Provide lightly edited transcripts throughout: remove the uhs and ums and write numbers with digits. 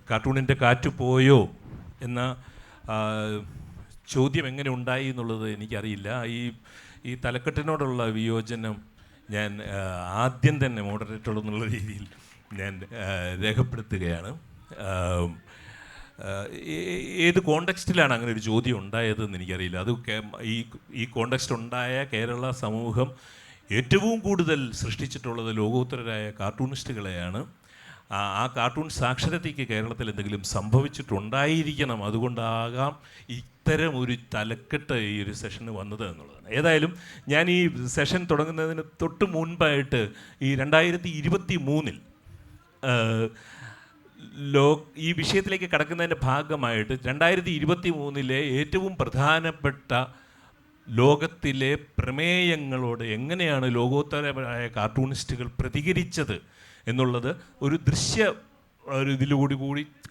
കാർട്ടൂണിൻ്റെ കാറ്റ് പോയോ എന്ന ചോദ്യം എങ്ങനെ ഉണ്ടായി എന്നുള്ളത് എനിക്കറിയില്ല. ഈ തലക്കെട്ടിനോടുള്ള വിയോജനം ഞാൻ ആദ്യം തന്നെ മോഡറേറ്റർ എന്നുള്ള രീതിയിൽ ഞാൻ രേഖപ്പെടുത്തുകയാണ്. ഏത് കോണ്ടെക്സ്റ്റിലാണ് അങ്ങനെ ഒരു ചോദ്യം ഉണ്ടായതെന്ന് എനിക്കറിയില്ല. അത് ഈ കോണ്ടെക്സ്റ്റ് ഉണ്ടായ കേരള സമൂഹം ഏറ്റവും കൂടുതൽ സൃഷ്ടിച്ചിട്ടുള്ളത് ലോകോത്തരരായ കാർട്ടൂണിസ്റ്റുകളെയാണ്. ആ കാർട്ടൂൺ സാക്ഷരതയ്ക്ക് കേരളത്തിൽ എന്തെങ്കിലും സംഭവിച്ചിട്ടുണ്ടായിരിക്കണം, അതുകൊണ്ടാകാം ഇത്തരം ഒരു തലക്കെട്ട് ഈ ഒരു സെഷന് വന്നത് എന്നുള്ളതാണ്. ഏതായാലും ഞാൻ ഈ സെഷൻ തുടങ്ങുന്നതിന് തൊട്ട് മുൻപായിട്ട് ഈ 2023 ഈ വിഷയത്തിലേക്ക് കടക്കുന്നതിൻ്റെ ഭാഗമായിട്ട് 2023 ഏറ്റവും പ്രധാനപ്പെട്ട ലോകത്തിലെ പ്രമേയങ്ങളോട് എങ്ങനെയാണ് ലോകോത്തരമായ കാർട്ടൂണിസ്റ്റുകൾ പ്രതികരിച്ചത് എന്നുള്ളത് ഒരു ഇതിലൂടി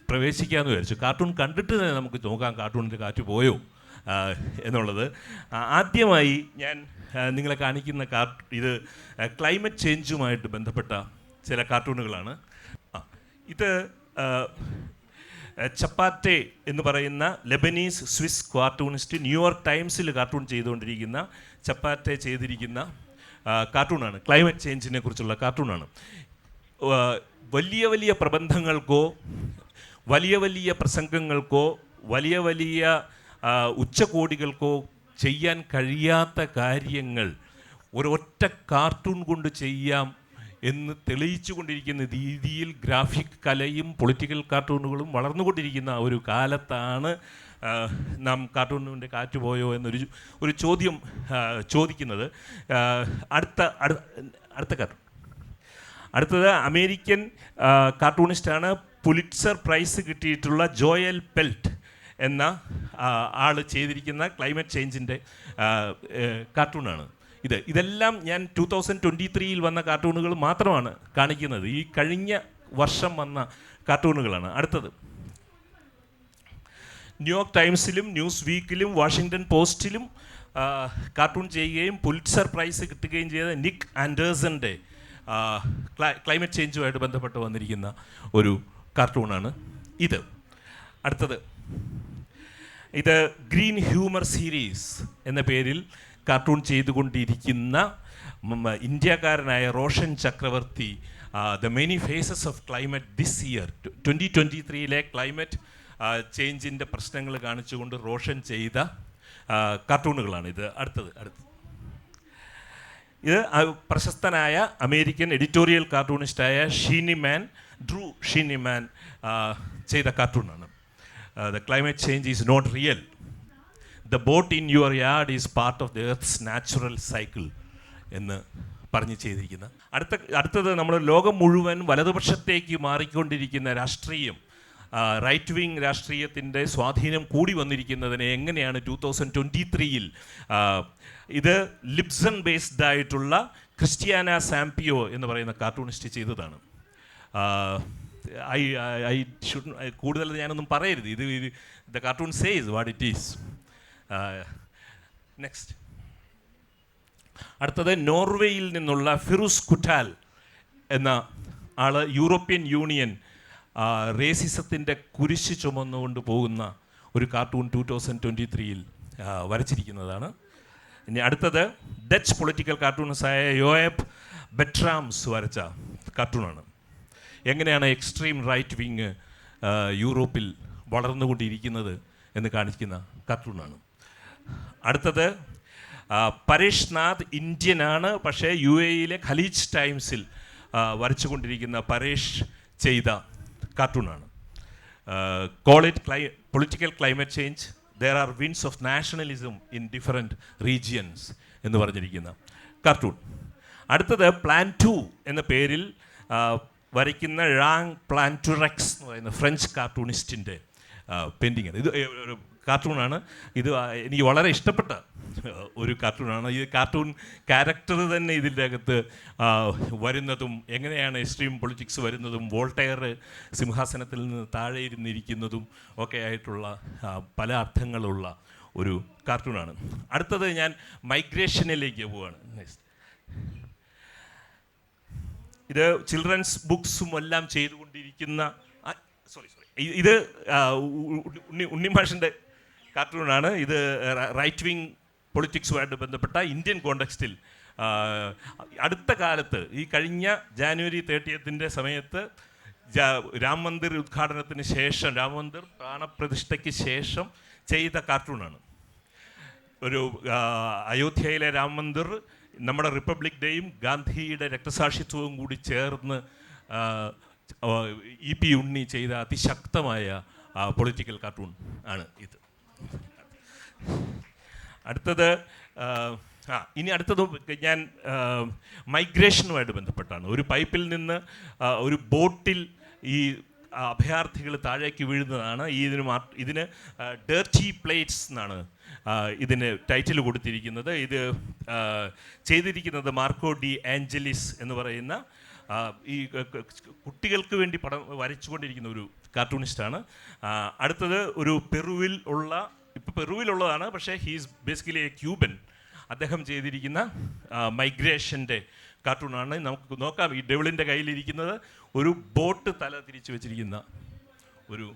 പ്രവേശിക്കാമെന്ന് വിചാരിച്ചു. കാർട്ടൂൺ കണ്ടിട്ട് തന്നെ നമുക്ക് നോക്കാം കാർട്ടൂണിൻ്റെ കാറ്റ് പോയോ എന്നുള്ളത്. ആദ്യമായി ഞാൻ നിങ്ങളെ കാണിക്കുന്ന ഇത് ക്ലൈമറ്റ് ചേഞ്ചുമായിട്ട് ബന്ധപ്പെട്ട ചില കാർട്ടൂണുകളാണ്. ഇത് ചപ്പാറ്റെ എന്ന് പറയുന്ന ലെബനീസ് സ്വിസ് കാർട്ടൂണിസ്റ്റ് ന്യൂയോർക്ക് ടൈംസിൽ കാർട്ടൂൺ ചെയ്തുകൊണ്ടിരിക്കുന്ന ചപ്പാറ്റെ ചെയ്തിരിക്കുന്ന കാർട്ടൂണാണ്. ക്ലൈമറ്റ് ചേഞ്ചിനെ കുറിച്ചുള്ള കാർട്ടൂണാണ്. വലിയ വലിയ പ്രബന്ധങ്ങൾക്കോ വലിയ വലിയ പ്രസംഗങ്ങൾക്കോ വലിയ വലിയ ഉച്ചകോടികൾക്കോ ചെയ്യാൻ കഴിയാത്ത കാര്യങ്ങൾ ഒരൊറ്റ കാർട്ടൂൺ കൊണ്ട് ചെയ്യാം എന്ന് തെളിയിച്ചു കൊണ്ടിരിക്കുന്ന രീതിയിൽ ഗ്രാഫിക് കലയും പൊളിറ്റിക്കൽ കാർട്ടൂണുകളും വളർന്നുകൊണ്ടിരിക്കുന്ന ഒരു കാലത്താണ് നാം കാർട്ടൂണിൻ്റെ കാറ്റ് പോയോ എന്നൊരു ചോദ്യം ചോദിക്കുന്നത്. അടുത്ത കാർട്ടൂൺ. അടുത്തത് അമേരിക്കൻ കാർട്ടൂണിസ്റ്റാണ്. പുലിറ്റ്സർ പ്രൈസ് കിട്ടിയിട്ടുള്ള ജോയൽ പെൽറ്റ് എന്ന ആൾ ചെയ്തിരിക്കുന്ന ക്ലൈമറ്റ് ചേഞ്ചിൻ്റെ കാർട്ടൂണാണ്. ഇതെല്ലാം ഞാൻ 2023 വന്ന കാർട്ടൂണുകൾ മാത്രമാണ് കാണിക്കുന്നത്. ഈ കഴിഞ്ഞ വർഷം വന്ന കാർട്ടൂണുകളാണ്. അടുത്തത് ന്യൂയോർക്ക് ടൈംസിലും ന്യൂസ് വീക്കിലും വാഷിങ്ടൺ പോസ്റ്റിലും കാർട്ടൂൺ ചെയ്യുകയും പുലിറ്റ്സർ പ്രൈസ് കിട്ടുകയും ചെയ്ത നിക്ക് ആൻഡേഴ്സൻ്റെ ക്ലൈമറ്റ് ചേഞ്ചുമായിട്ട് ബന്ധപ്പെട്ട് വന്നിരിക്കുന്ന ഒരു കാർട്ടൂണാണ് ഇത്. അടുത്തത് ഇത് ഗ്രീൻ ഹ്യൂമർ സീരീസ് എന്ന പേരിൽ കാർട്ടൂൺ ചെയ്തുകൊണ്ടിരിക്കുന്ന ഇന്ത്യക്കാരനായ Roshan Chakravarthy the many faces of climate this year 2023 climate ചേഞ്ചിൻ്റെ പ്രശ്നങ്ങൾ കാണിച്ചുകൊണ്ട് റോഷൻ ചെയ്ത കാർട്ടൂണുകളാണ് ഇത്. അടുത്തത് ഇത് പ്രശസ്തനായ അമേരിക്കൻ എഡിറ്റോറിയൽ കാർട്ടൂണിസ്റ്റായ ഡ്രൂ ഷീനിമാൻ ചെയ്ത കാർട്ടൂണാണ്. The climate change is not real. The boat in your yard is part of the earth's natural cycle എന്ന് പറഞ്ഞ് ചെയ്തിരിക്കുന്ന. അടുത്തത് നമ്മൾ ലോകം മുഴുവൻ വലതുപക്ഷത്തേക്ക് മാറിക്കൊണ്ടിരിക്കുന്ന രാഷ്ട്രീയം, റൈറ്റ് വിങ് രാഷ്ട്രീയത്തിൻ്റെ സ്വാധീനം കൂടി വന്നിരിക്കുന്നതിനെ എങ്ങനെയാണ് 2023 ഇത് ലിബ്സൺ ബേസ്ഡ് ആയിട്ടുള്ള ക്രിസ്റ്റിയാന സാംപിയോ എന്ന് പറയുന്ന കാർട്ടൂണിസ്റ്റ് ചെയ്തതാണ്. കൂടുതൽ ഞാനൊന്നും പറയരുത്. ഇത് the cartoon says what it is. Next. അടുത്തത് നോർവേയിൽ നിന്നുള്ള ഫിറൂസ് കുറ്റാൽ എന്ന ആൾ യൂറോപ്യൻ യൂണിയൻ റേസിസത്തിൻ്റെ കുരിശ് ചുമന്നുകൊണ്ട് പോകുന്ന ഒരു കാർട്ടൂൺ 2023 വരച്ചിരിക്കുന്നതാണ്. ഇനി അടുത്തത് ഡച്ച് പൊളിറ്റിക്കൽ കാർട്ടൂണിസ്റ്റായ യോയബ് ബെട്രാംസ് വരച്ച കാർട്ടൂണാണ്. എങ്ങനെയാണ് എക്സ്ട്രീം റൈറ്റ് വിങ് യൂറോപ്പിൽ വളർന്നുകൊണ്ടിരിക്കുന്നത് എന്ന് കാണിക്കുന്ന കാർട്ടൂണാണ്. അടുത്തത് പരേഷ് നാഥ് ഇന്ത്യനാണ്, പക്ഷേ UAE ഖലീജ് ടൈംസിൽ വരച്ചുകൊണ്ടിരിക്കുന്ന പരേഷ് ചെയ്ത കാർട്ടൂണാണ്. Call it political climate change, there are winds of nationalism in different regions എന്ന് പറഞ്ഞിരിക്കുന്ന കാർട്ടൂൺ. അടുത്തത് പ്ലാൻ 2 എന്ന പേരിൽ വരയ്ക്കുന്ന ഴാങ് പ്ലാൻറ്റുറക്സ് എന്ന് പറയുന്ന ഫ്രഞ്ച് കാർട്ടൂണിസ്റ്റിൻ്റെ പെയിൻറ്റിങ്ങാണ്. ഇത് ഒരു കാർട്ടൂണാണ്. ഇത് എനിക്ക് വളരെ ഇഷ്ടപ്പെട്ട ഒരു കാർട്ടൂണാണ്. ഈ കാർട്ടൂൺ ക്യാരക്ടർ തന്നെ ഇതിൻ്റെ അകത്ത് വരുന്നതും എങ്ങനെയാണ് എക്സ്ട്രീം പൊളിറ്റിക്സ് വരുന്നതും വോൾട്ടയർ സിംഹാസനത്തിൽ നിന്ന് താഴെ ഇരുന്നിരിക്കുന്നതും ഒക്കെ ആയിട്ടുള്ള പല അർത്ഥങ്ങളുള്ള ഒരു കാർട്ടൂണാണ്. അടുത്തത് ഞാൻ മൈഗ്രേഷനിലേക്ക് പോവുകയാണ്. നെക്സ്റ്റ്. ഇത് ചിൽഡ്രൻസ് ബുക്സും എല്ലാം ചെയ്തുകൊണ്ടിരിക്കുന്ന ഇത് ഉണ്ണിമാഷിൻ്റെ കാർട്ടൂണാണ്. ഇത് റൈറ്റ് വിങ് പൊളിറ്റിക്സുമായിട്ട് ബന്ധപ്പെട്ട ഇന്ത്യൻ കോണ്ടെക്സ്റ്റിൽ അടുത്ത കാലത്ത് ഈ കഴിഞ്ഞ ജാനുവരി 30 സമയത്ത് രാം മന്ദിർ ഉദ്ഘാടനത്തിന് ശേഷം, രാം മന്ദിർ പ്രാണപ്രതിഷ്ഠയ്ക്ക് ശേഷം ചെയ്ത കാർട്ടൂണാണ്. ഒരു അയോധ്യയിലെ രാം മന്ദിർ നമ്മുടെ റിപ്പബ്ലിക് ഡേയും ഗാന്ധിയുടെ രക്തസാക്ഷിത്വവും കൂടി ചേർന്ന് ഇ പി ഉണ്ണി ചെയ്ത അതിശക്തമായ പൊളിറ്റിക്കൽ കാർട്ടൂൺ ആണ് ഇത്. അടുത്തത് ഇനി അടുത്തത് ഞാൻ മൈഗ്രേഷനുമായിട്ട് ബന്ധപ്പെട്ടാണ്. ഒരു പൈപ്പിൽ നിന്ന് ഒരു ബോട്ടിൽ ഈ അഭയാർത്ഥികൾ താഴേക്ക് വീഴുന്നതാണ്. ഇതിന് ഡേർട്ടി പ്ലേറ്റ്സ് എന്നാണ് ഇതിന് ടൈറ്റിൽ കൊടുത്തിരിക്കുന്നത്. ഇത് ചെയ്തിരിക്കുന്നത് മാർക്കോ ഡി ആഞ്ചലിസ് എന്ന് പറയുന്ന ഈ കുട്ടികൾക്ക് വേണ്ടി പടം വരച്ചുകൊണ്ടിരിക്കുന്ന ഒരു കാർട്ടൂണിസ്റ്റാണ്. അടുത്തത് ഒരു പെറുവിലുള്ളതാണ്, പക്ഷേ ഹീസ് ബേസിക്കലി എ ക്യൂബൻ. അദ്ദേഹം ചെയ്തിരിക്കുന്ന മൈഗ്രേഷൻ്റെ കാർട്ടൂണാണ്. നമുക്ക് നോക്കാം. ഈ ഡെവിളിൻ്റെ കയ്യിലിരിക്കുന്നത് ഒരു ബോട്ട് തല തിരിച്ചു വെച്ചിരിക്കുന്ന ഒരു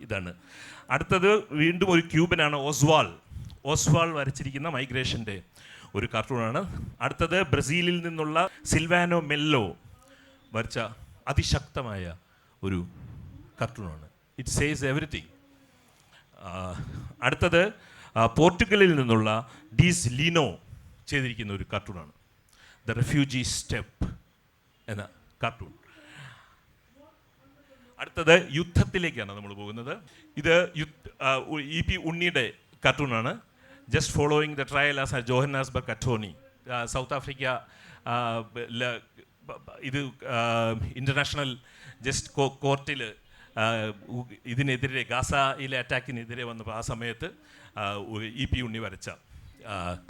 ഇതാണ്. അടുത്തത് വീണ്ടും ഒരു ക്യൂബനാണ്, ഓസ്വാൾ വരച്ചിരിക്കുന്ന മൈഗ്രേഷൻ്റെ ഒരു കാർട്ടൂണാണ്. അടുത്തത് ബ്രസീലിൽ നിന്നുള്ള സിൽവാനോ മെല്ലോ വരച്ച അതിശക്തമായ ഒരു കാർട്ടൂണാണ്. It says everything. അടുത്തത് പോർട്ടുഗലിൽ നിന്നുള്ള ഡീസ് ലീനോ ചെയ്തിരിക്കുന്ന ഒരു കാർട്ടൂണാണ്, ദ റെഫ്യൂജി സ്റ്റെപ്പ് എന്ന കാർട്ടൂൺ. അടുത്തത് യുദ്ധത്തിലേക്കാണ് നമ്മൾ പോകുന്നത്. ഇത് ഇ പി ഉണ്ണിയുടെ കാർട്ടൂണാണ്, just following the trail as Johannesburg attorney. South Africa ഇത് ഇൻ്റർനാഷണൽ ജസ്റ്റ് കോർട്ടിൽ ഇതിനെതിരെ, ഗാസയിലെ അറ്റാക്കിനെതിരെ വന്നപ്പോൾ ആ സമയത്ത് ഇ പി ഉണ്ണി വരച്ച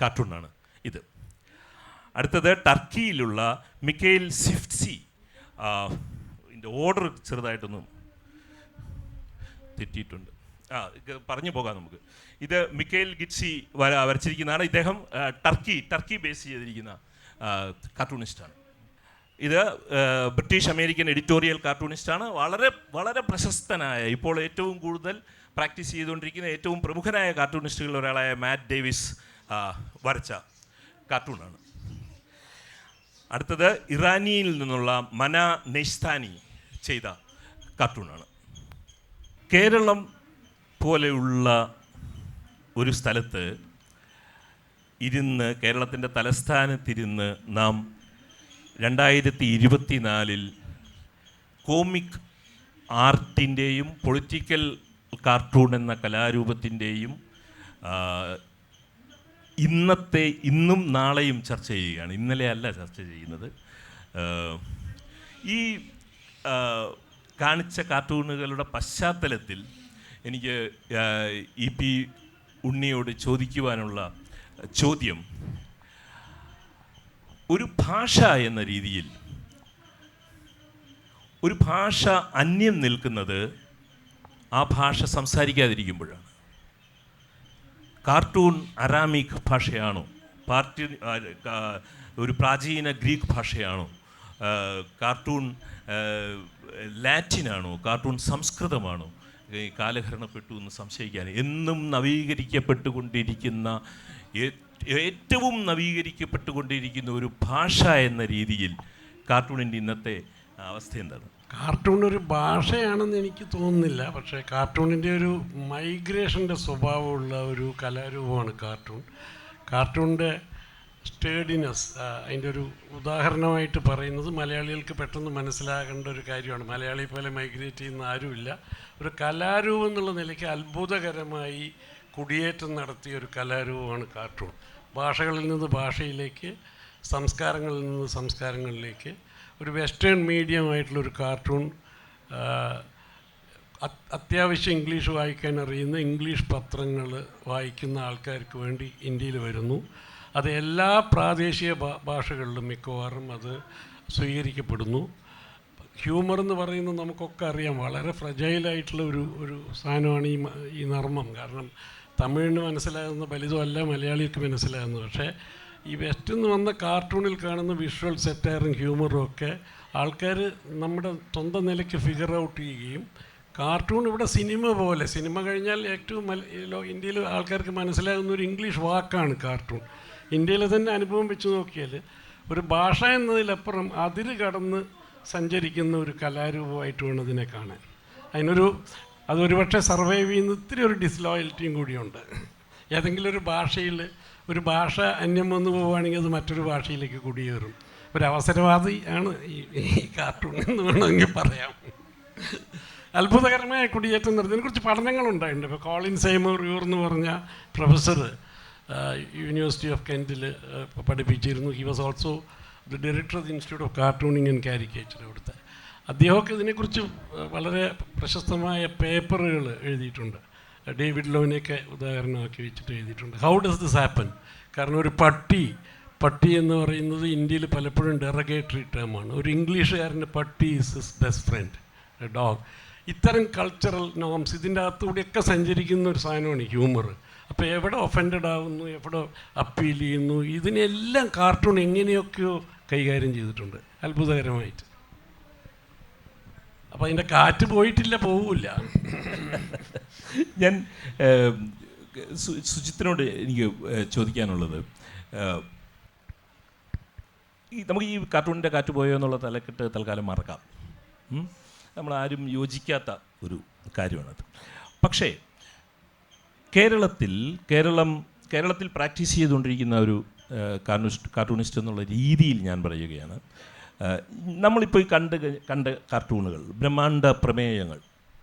കാർട്ടൂണാണ് ഇത്. അടുത്തത് ടർക്കിയിലുള്ള മിക്കൈൽ സിഫ്റ്റ്സി. ഇതിൻ്റെ ഓർഡർ ചെറുതായിട്ടൊന്നും തെറ്റിയിട്ടുണ്ട്, പറഞ്ഞു പോകാം നമുക്ക്. ഇത് മിക്കൈൽ ഗിറ്റ്സി വരച്ചിരിക്കുന്നതാണ്. ഇദ്ദേഹം ടർക്കി ബേസ് ചെയ്തിരിക്കുന്ന കാർട്ടൂണിസ്റ്റാണ്. ഇത് ബ്രിട്ടീഷ് അമേരിക്കൻ എഡിറ്റോറിയൽ കാർട്ടൂണിസ്റ്റാണ്. വളരെ വളരെ പ്രശസ്തനായ, ഇപ്പോൾ ഏറ്റവും കൂടുതൽ പ്രാക്ടീസ് ചെയ്തുകൊണ്ടിരിക്കുന്ന ഏറ്റവും പ്രമുഖനായ കാർട്ടൂണിസ്റ്റുകളിൽ ഒരാളായ മാറ്റ് ഡേവിസ് വരച്ച കാർട്ടൂണാണ്. അടുത്തത് ഇറാനിയിൽ നിന്നുള്ള മന നെയ്സ്താനി ചെയ്ത കാർട്ടൂണാണ്. കേരളം പോലെയുള്ള ഒരു സ്ഥലത്ത് കേരളത്തിൻ്റെ തലസ്ഥാനത്തിരുന്ന് നാം 2024 കോമിക് ആർട്ടിൻ്റെയും പൊളിറ്റിക്കൽ കാർട്ടൂൺ എന്ന കലാരൂപത്തിൻ്റെയും ഇന്നും നാളെയും ചർച്ച ചെയ്യുകയാണ്. ഇന്നലെ അല്ല ചർച്ച ചെയ്യുന്നത്. ഈ കാണിച്ച കാർട്ടൂണുകളുടെ പശ്ചാത്തലത്തിൽ എനിക്ക് ഇ പി ഉണ്ണിയോട് ചോദിക്കുവാനുള്ള ചോദ്യം, ഒരു ഭാഷ എന്ന രീതിയിൽ ഒരു ഭാഷ അന്യം നിൽക്കുന്നത് ആ ഭാഷ സംസാരിക്കാതിരിക്കുമ്പോഴാണ്. Cartoon Aramaic ഭാഷയാണോ? ഒരു പ്രാചീന ഗ്രീക്ക് ഭാഷയാണോ? കാർട്ടൂൺ ലാറ്റിനാണോ? കാർട്ടൂൺ സംസ്കൃതമാണോ? കാലഹരണപ്പെട്ടു എന്ന് സംശയിക്കാൻ. എന്നും നവീകരിക്കപ്പെട്ടുകൊണ്ടിരിക്കുന്ന, ഏറ്റവും നവീകരിക്കപ്പെട്ടുകൊണ്ടിരിക്കുന്ന ഒരു ഭാഷ എന്ന രീതിയിൽ കാർട്ടൂണിൻ്റെ ഇന്നത്തെ അവസ്ഥ എന്താണ്? കാർട്ടൂൺ ഒരു ഭാഷയാണെന്ന് എനിക്ക് തോന്നുന്നില്ല. പക്ഷേ കാർട്ടൂണിൻ്റെ ഒരു മൈഗ്രേഷൻ്റെ സ്വഭാവമുള്ള ഒരു കലാരൂപമാണ് കാർട്ടൂൺ. കാർട്ടൂണിൻ്റെ സ്റ്റേഡിനെസ്, അതിൻ്റെ ഒരു ഉദാഹരണമായിട്ട് പറയുന്നത് മലയാളികൾക്ക് പെട്ടെന്ന് മനസ്സിലാകേണ്ട ഒരു കാര്യമാണ്. മലയാളി പോലെ മൈഗ്രേറ്റ് ചെയ്യുന്ന ആരുമില്ല. ഒരു കലാരൂപം എന്നുള്ള നിലയ്ക്ക് അത്ഭുതകരമായി കുടിയേറ്റം നടത്തിയ ഒരു കലാരൂപമാണ് കാർട്ടൂൺ. ഭാഷകളിൽ നിന്ന് ഭാഷയിലേക്ക്, സംസ്കാരങ്ങളിൽ നിന്ന് സംസ്കാരങ്ങളിലേക്ക് ഒരു വെസ്റ്റേൺ മീഡിയമായിട്ടുള്ളൊരു കാർട്ടൂൺ അത്യാവശ്യം ഇംഗ്ലീഷ് വായിക്കാൻ അറിയുന്ന ഇംഗ്ലീഷ് പത്രങ്ങൾ വായിക്കുന്ന ആൾക്കാർക്ക് വേണ്ടി ഇന്ത്യയിൽ വരുന്നു. അത് എല്ലാ പ്രാദേശിക ഭാഷകളിലും മിക്കവാറും അത് സ്വീകരിക്കപ്പെടുന്നു. ഹ്യൂമർ എന്ന് പറയുന്നത് നമുക്കൊക്കെ അറിയാം, വളരെ ഫ്രജൈലായിട്ടുള്ള ഒരു സാധനമാണ് ഈ നർമ്മം. കാരണം തമിഴിന് മനസ്സിലാകുന്ന പലതുമല്ല മലയാളിക്ക് മനസ്സിലാകുന്നത്. പക്ഷേ ഈ വെസ്റ്റിൽ നിന്ന് വന്ന കാർട്ടൂണിൽ കാണുന്ന വിഷ്വൽ സെറ്റയറും ഹ്യൂമറും ഒക്കെ ആൾക്കാർ നമ്മുടെ സ്വന്തം നിലയ്ക്ക് ഫിഗർ ഔട്ട് ചെയ്യുകയും കാർട്ടൂൺ ഇവിടെ സിനിമ പോലെ, സിനിമ കഴിഞ്ഞാൽ ഏറ്റവും ഇന്ത്യയിൽ ആൾക്കാർക്ക് മനസ്സിലാകുന്ന ഒരു ഇംഗ്ലീഷ് വാക്കാണ് കാർട്ടൂൺ. ഇന്ത്യയിലെ തന്നെ അനുഭവം വെച്ച് നോക്കിയാൽ ഒരു ഭാഷ എന്നതിലപ്പുറം അതിര് കടന്ന് സഞ്ചരിക്കുന്ന ഒരു കലാരൂപമായിട്ട് വേണം ഇതിനെ കാണാൻ. അതൊരു പക്ഷേ സർവൈവ് ചെയ്യുന്ന ഇത്തിരി ഒരു ഡിസ്ലോയൽറ്റിയും കൂടിയുണ്ട്. ഏതെങ്കിലും ഒരു ഭാഷയിൽ ഒരു ഭാഷ അന്യം വന്നു പോവുകയാണെങ്കിൽ അത് മറ്റൊരു ഭാഷയിലേക്ക് കുടിയേറും. ഒരു അവസരവാദി ആണ് ഈ കാർട്ടൂൺ എന്ന് വേണമെങ്കിൽ പറയാം. അത്ഭുതകരമായ കുടിയേറ്റം നടത്തി. ഇതിനെക്കുറിച്ച് പഠനങ്ങളുണ്ടായിട്ടുണ്ട്. ഇപ്പോൾ കോളിൻ സൈമർ യൂർ എന്ന് പറഞ്ഞ പ്രൊഫസർ യൂണിവേഴ്സിറ്റി ഓഫ് കെൻറ്റിൽ പഠിപ്പിച്ചിരുന്നു. He was also the director of the institute of cartooning and caricature ഇവിടുത്തെ. അദ്ദേഹമൊക്കെ ഇതിനെക്കുറിച്ച് വളരെ പ്രശസ്തമായ പേപ്പറുകൾ എഴുതിയിട്ടുണ്ട്. ഡേവിഡ് ലോനെയൊക്കെ ഉദാഹരണമാക്കി വെച്ചിട്ട് എഴുതിയിട്ടുണ്ട്. How does this happen? കാരണം ഒരു പട്ടി എന്ന് പറയുന്നത് ഇന്ത്യയിൽ പലപ്പോഴും ഡെറഗേറ്ററി ടേമാണ്. ഒരു ഇംഗ്ലീഷുകാരൻ്റെ പട്ടി is his best friend, A dog. ഇത്തരം കൾച്ചറൽ നോംസ് ഇതിൻ്റെ അകത്തുകൂടിയൊക്കെ സഞ്ചരിക്കുന്ന ഒരു സാധനമാണ് ഹ്യൂമർ. അപ്പോൾ എവിടെ ഒഫൻഡഡ് ആവുന്നു, എവിടെ അപ്പീൽ ചെയ്യുന്നു, ഇതിനെല്ലാം കാർട്ടൂൺ എങ്ങനെയൊക്കെയോ കൈകാര്യം ചെയ്തിട്ടുണ്ട് അത്ഭുതകരമായിട്ട്. അപ്പോൾ അതിൻ്റെ കാറ്റ് പോയിട്ടില്ല, പോവില്ല. ഞാൻ സുജിത്തിനോട് എനിക്ക് ചോദിക്കാനുള്ളത്, നമുക്ക് ഈ കാർട്ടൂണിൻ്റെ കാറ്റ് പോയോ എന്നുള്ള തലക്കെട്ട് തൽക്കാലം മറക്കാം. നമ്മളാരും യോജിക്കാത്ത ഒരു കാര്യമാണത്. പക്ഷേ കേരളത്തിൽ പ്രാക്ടീസ് ചെയ്തുകൊണ്ടിരിക്കുന്ന ഒരു കാർട്ടൂണിസ്റ്റ് എന്നുള്ള രീതിയിൽ ഞാൻ പറയുകയാണ്, നമ്മളിപ്പോൾ കണ്ട കാർട്ടൂണുകൾ, ബ്രഹ്മാണ്ഡ പ്രമേയങ്ങൾ.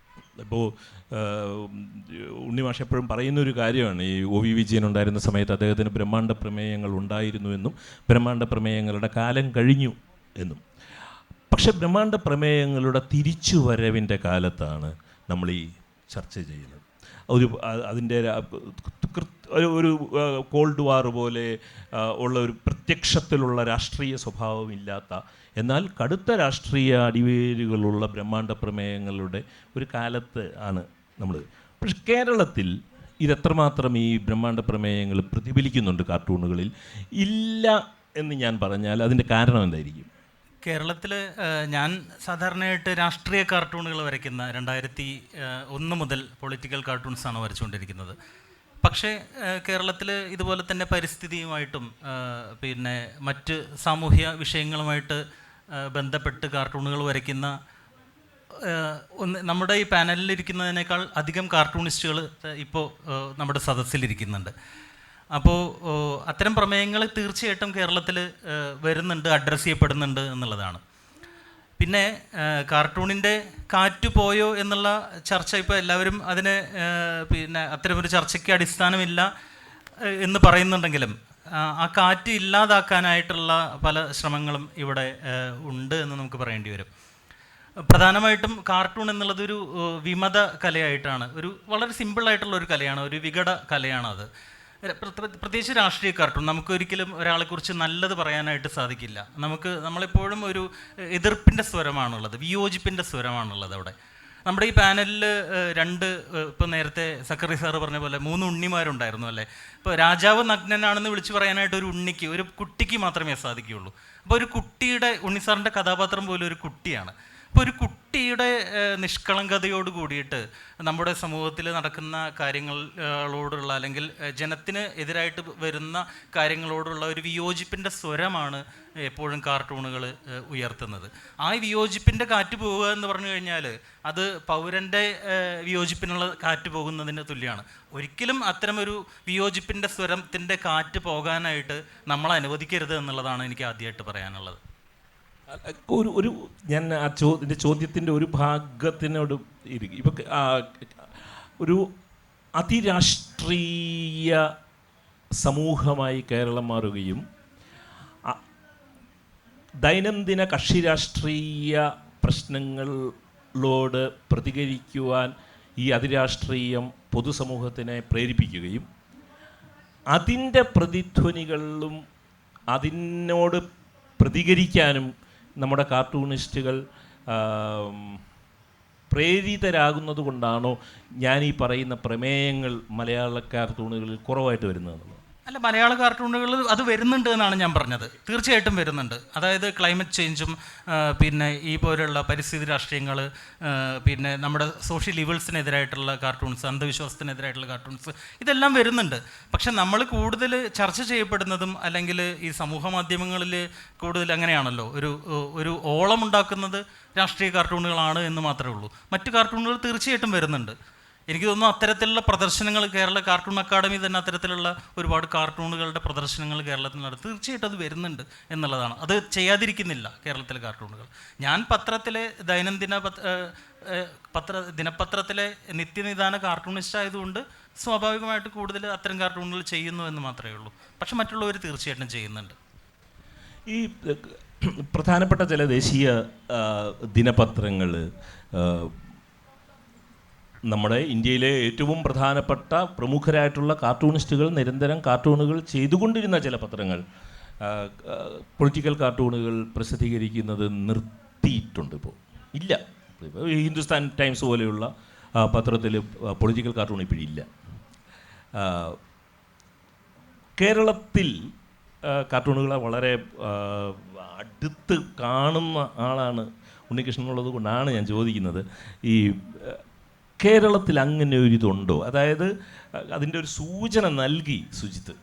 ഇപ്പോൾ ഉണ്ണിമാഷ് എപ്പോഴും പറയുന്നൊരു കാര്യമാണ്, ഈ ഒ വി വിജയൻ ഉണ്ടായിരുന്ന സമയത്ത് അദ്ദേഹത്തിന് ബ്രഹ്മാണ്ഡ പ്രമേയങ്ങൾ ഉണ്ടായിരുന്നു എന്നും ബ്രഹ്മാണ്ഡ പ്രമേയങ്ങളുടെ കാലം കഴിഞ്ഞു എന്നും. പക്ഷെ ബ്രഹ്മാണ്ഡ പ്രമേയങ്ങളുടെ തിരിച്ചുവരവിൻ്റെ കാലത്താണ് നമ്മൾ ഈ ചർച്ച ചെയ്യുന്നത്. അതിൻ്റെ ഒരു കോൾഡ് വാർ പോലെ ഉള്ള ഒരു പ്രത്യക്ഷത്തിലുള്ള രാഷ്ട്രീയ സ്വഭാവമില്ലാത്ത, എന്നാൽ കടുത്ത രാഷ്ട്രീയ അടിവേരുകളുള്ള ബ്രഹ്മാണ്ഡ പ്രമേയങ്ങളുടെ ഒരു കാലത്ത് ആണ് നമ്മൾ. പക്ഷെ കേരളത്തിൽ ഇതെത്രമാത്രം ഈ ബ്രഹ്മാണ്ഡ പ്രമേയങ്ങൾ പ്രതിഫലിക്കുന്നുണ്ട് കാർട്ടൂണുകളിൽ ഇല്ല എന്ന് ഞാൻ പറഞ്ഞാൽ അതിൻ്റെ കാരണം എന്തായിരിക്കും? കേരളത്തിൽ ഞാൻ സാധാരണയായിട്ട് രാഷ്ട്രീയ കാർട്ടൂണുകൾ വരയ്ക്കുന്ന 2001 മുതൽ പൊളിറ്റിക്കൽ കാർട്ടൂൺസാണ് വരച്ചുകൊണ്ടിരിക്കുന്നത്. പക്ഷേ കേരളത്തിൽ ഇതുപോലെ തന്നെ പരിസ്ഥിതിയുമായിട്ടും പിന്നെ മറ്റ് സാമൂഹ്യ വിഷയങ്ങളുമായിട്ട് ബന്ധപ്പെട്ട് കാർട്ടൂണുകൾ വരയ്ക്കുന്ന നമ്മുടെ ഈ പാനലിലിരിക്കുന്നതിനേക്കാൾ അധികം കാർട്ടൂണിസ്റ്റുകൾ ഇപ്പോൾ നമ്മുടെ സദസ്സിലിരിക്കുന്നുണ്ട്. അപ്പോൾ അത്തരം പ്രമേയങ്ങൾ തീർച്ചയായിട്ടും കേരളത്തിൽ വരുന്നുണ്ട്, അഡ്രസ്സ് ചെയ്യപ്പെടുന്നുണ്ട് എന്നുള്ളതാണ്. പിന്നെ കാർട്ടൂണിൻ്റെ കാറ്റ് പോയോ എന്നുള്ള ചർച്ച ഇപ്പോൾ എല്ലാവരും അതിന് പിന്നെ അത്തരമൊരു ചർച്ചയ്ക്ക് അടിസ്ഥാനമില്ല എന്ന് പറയുന്നുണ്ടെങ്കിലും ആ കാറ്റ് ഇല്ലാതാക്കാനായിട്ടുള്ള പല ശ്രമങ്ങളും ഇവിടെ ഉണ്ട് എന്ന് നമുക്ക് പറയേണ്ടി വരും. പ്രധാനമായിട്ടും കാർട്ടൂൺ എന്നുള്ളതൊരു വിമത കലയായിട്ടാണ്, ഒരു വളരെ സിമ്പിളായിട്ടുള്ള ഒരു കലയാണ്, ഒരു വികട കലയാണത്. പ്രത്യേകിച്ച് രാഷ്ട്രീയ കാർട്ടൂൺ നമുക്കൊരിക്കലും ഒരാളെക്കുറിച്ച് നല്ലത് പറയാനായിട്ട് സാധിക്കില്ല. നമ്മളെപ്പോഴും ഒരു എതിർപ്പിൻ്റെ സ്വരമാണുള്ളത്, വിയോജിപ്പിൻ്റെ സ്വരമാണുള്ളത് അവിടെ. നമ്മുടെ ഈ പാനലിൽ ഇപ്പോൾ നേരത്തെ സക്കറി സാറ് പറഞ്ഞ പോലെ 3 ഉണ്ണിമാരുണ്ടായിരുന്നു അല്ലേ. ഇപ്പോൾ രാജാവ് നഗ്നനാണെന്ന് വിളിച്ചു പറയാനായിട്ട് ഒരു കുട്ടിക്ക് മാത്രമേ സാധിക്കുകയുള്ളൂ. അപ്പോൾ ഒരു കുട്ടിയുടെ, ഉണ്ണിസാറിൻ്റെ കഥാപാത്രം പോലും ഒരു കുട്ടിയാണ്. അപ്പോൾ ഒരു കുട്ടിയുടെ നിഷ്കളങ്കതയോട് കൂടിയിട്ട് നമ്മുടെ സമൂഹത്തിൽ നടക്കുന്ന കാര്യങ്ങളോടുള്ള, അല്ലെങ്കിൽ ജനത്തിന് എതിരായിട്ട് വരുന്ന കാര്യങ്ങളോടുള്ള ഒരു വിയോജിപ്പിൻ്റെ സ്വരമാണ് എപ്പോഴും കാർട്ടൂണുകൾ ഉയർത്തുന്നത്. ആ വിയോജിപ്പിൻ്റെ കാറ്റ് പോവുക എന്ന് പറഞ്ഞു കഴിഞ്ഞാൽ അത് പൗരൻ്റെ വിയോജിപ്പിനുള്ള കാറ്റ് പോകുന്നതിന് തുല്യമാണ്. ഒരിക്കലും അത്തരമൊരു വിയോജിപ്പിൻ്റെ സ്വരത്തിൻ്റെ കാറ്റ് പോകാനായിട്ട് നമ്മൾ അനുവദിക്കരുത് എന്നുള്ളതാണ് എനിക്ക് ആദ്യമായിട്ട് പറയാനുള്ളത്. ഞാൻ എൻ്റെ ചോദ്യത്തിൻ്റെ ഒരു ഭാഗത്തിനോട് ഇപ്പം ഒരു അതിരാഷ്ട്രീയ സമൂഹമായി കേരളം മാറുകയും ദൈനംദിന കക്ഷി രാഷ്ട്രീയ പ്രശ്നങ്ങളോട് പ്രതികരിക്കുവാൻ ഈ അതിരാഷ്ട്രീയം പൊതുസമൂഹത്തിനെ പ്രേരിപ്പിക്കുകയും അതിൻ്റെ പ്രതിധ്വനികളിലും അതിനോട് പ്രതികരിക്കാനും നമ്മുടെ കാർട്ടൂണിസ്റ്റുകൾ പ്രേരിതരാകുന്നത് കൊണ്ടാണോ ഞാൻ ഈ പറയുന്ന പ്രമേയങ്ങൾ മലയാള കാർട്ടൂണുകളിൽ കുറവായിട്ട് വരുന്നതെന്നുള്ളത്? അല്ല, മലയാള കാർട്ടൂണുകൾ അത് വരുന്നുണ്ട് എന്നാണ് ഞാൻ പറഞ്ഞത്. തീർച്ചയായിട്ടും വരുന്നുണ്ട്. അതായത് ക്ലൈമറ്റ് ചേഞ്ചും പിന്നെ ഈ പോലുള്ള പരിസ്ഥിതി രാഷ്ട്രീയങ്ങൾ, പിന്നെ നമ്മുടെ സോഷ്യൽ ഇവൾസിനെതിരായിട്ടുള്ള കാർട്ടൂൺസ്, അന്ധവിശ്വാസത്തിനെതിരായിട്ടുള്ള കാർട്ടൂൺസ്, ഇതെല്ലാം വരുന്നുണ്ട്. പക്ഷെ നമ്മൾ കൂടുതൽ ചർച്ച ചെയ്യപ്പെടുന്നതും അല്ലെങ്കിൽ ഈ സമൂഹ മാധ്യമങ്ങളിൽ കൂടുതൽ അങ്ങനെയാണല്ലോ, ഒരു ഓളം ഉണ്ടാക്കുന്നത് രാഷ്ട്രീയ കാർട്ടൂണുകളാണ് എന്ന് മാത്രമേ ഉള്ളൂ. മറ്റു കാർട്ടൂണുകൾ തീർച്ചയായിട്ടും വരുന്നുണ്ട്. എനിക്ക് തോന്നുന്നു അത്തരത്തിലുള്ള പ്രദർശനങ്ങൾ കേരള കാർട്ടൂൺ അക്കാദമി തന്നെ അത്തരത്തിലുള്ള ഒരുപാട് കാർട്ടൂണുകളുടെ പ്രദർശനങ്ങൾ കേരളത്തിൽ നടത്തും. തീർച്ചയായിട്ടും അത് വരുന്നുണ്ട് എന്നുള്ളതാണ്. അത് ചെയ്യാതിരിക്കുന്നില്ല കേരളത്തിലെ കാർട്ടൂണുകൾ. ഞാൻ പത്രത്തിലെ ദിനപത്രത്തിലെ നിത്യനിദാന കാർട്ടൂണിസ്റ്റ് ആയതുകൊണ്ട് സ്വാഭാവികമായിട്ട് കൂടുതൽ അത്തരം കാർട്ടൂണുകൾ ചെയ്യുന്നു എന്ന് മാത്രമേ ഉള്ളൂ. പക്ഷെ മറ്റുള്ളവർ തീർച്ചയായിട്ടും ചെയ്യുന്നുണ്ട്. ഈ പ്രധാനപ്പെട്ട ചില ദേശീയ ദിനപത്രങ്ങൾ, നമ്മുടെ ഇന്ത്യയിലെ ഏറ്റവും പ്രധാനപ്പെട്ട പ്രമുഖരായിട്ടുള്ള കാർട്ടൂണിസ്റ്റുകൾ നിരന്തരം കാർട്ടൂണുകൾ ചെയ്തുകൊണ്ടിരുന്ന ചില പത്രങ്ങൾ പൊളിറ്റിക്കൽ കാർട്ടൂണുകൾ പ്രസിദ്ധീകരിക്കുന്നത് നിർത്തിയിട്ടുണ്ട്. ഇപ്പോൾ ഇല്ല. ഇപ്പോൾ ഹിന്ദുസ്ഥാൻ ടൈംസ് പോലെയുള്ള പത്രത്തിൽ പൊളിറ്റിക്കൽ കാർട്ടൂൺ ഇപ്പോഴില്ല. കേരളത്തിൽ കാർട്ടൂണുകളെ വളരെ അടുത്ത് കാണുന്ന ആളാണ് ഉണ്ണികൃഷ്ണനുള്ളത് കൊണ്ടാണ് ഞാൻ ചോദിക്കുന്നത്. ഈ കേരളത്തിൽ അങ്ങനെ ഒരു ഇതുണ്ടോ? അതായത് അതിൻ്റെ ഒരു സൂചന നൽകി സുജിത്ത്,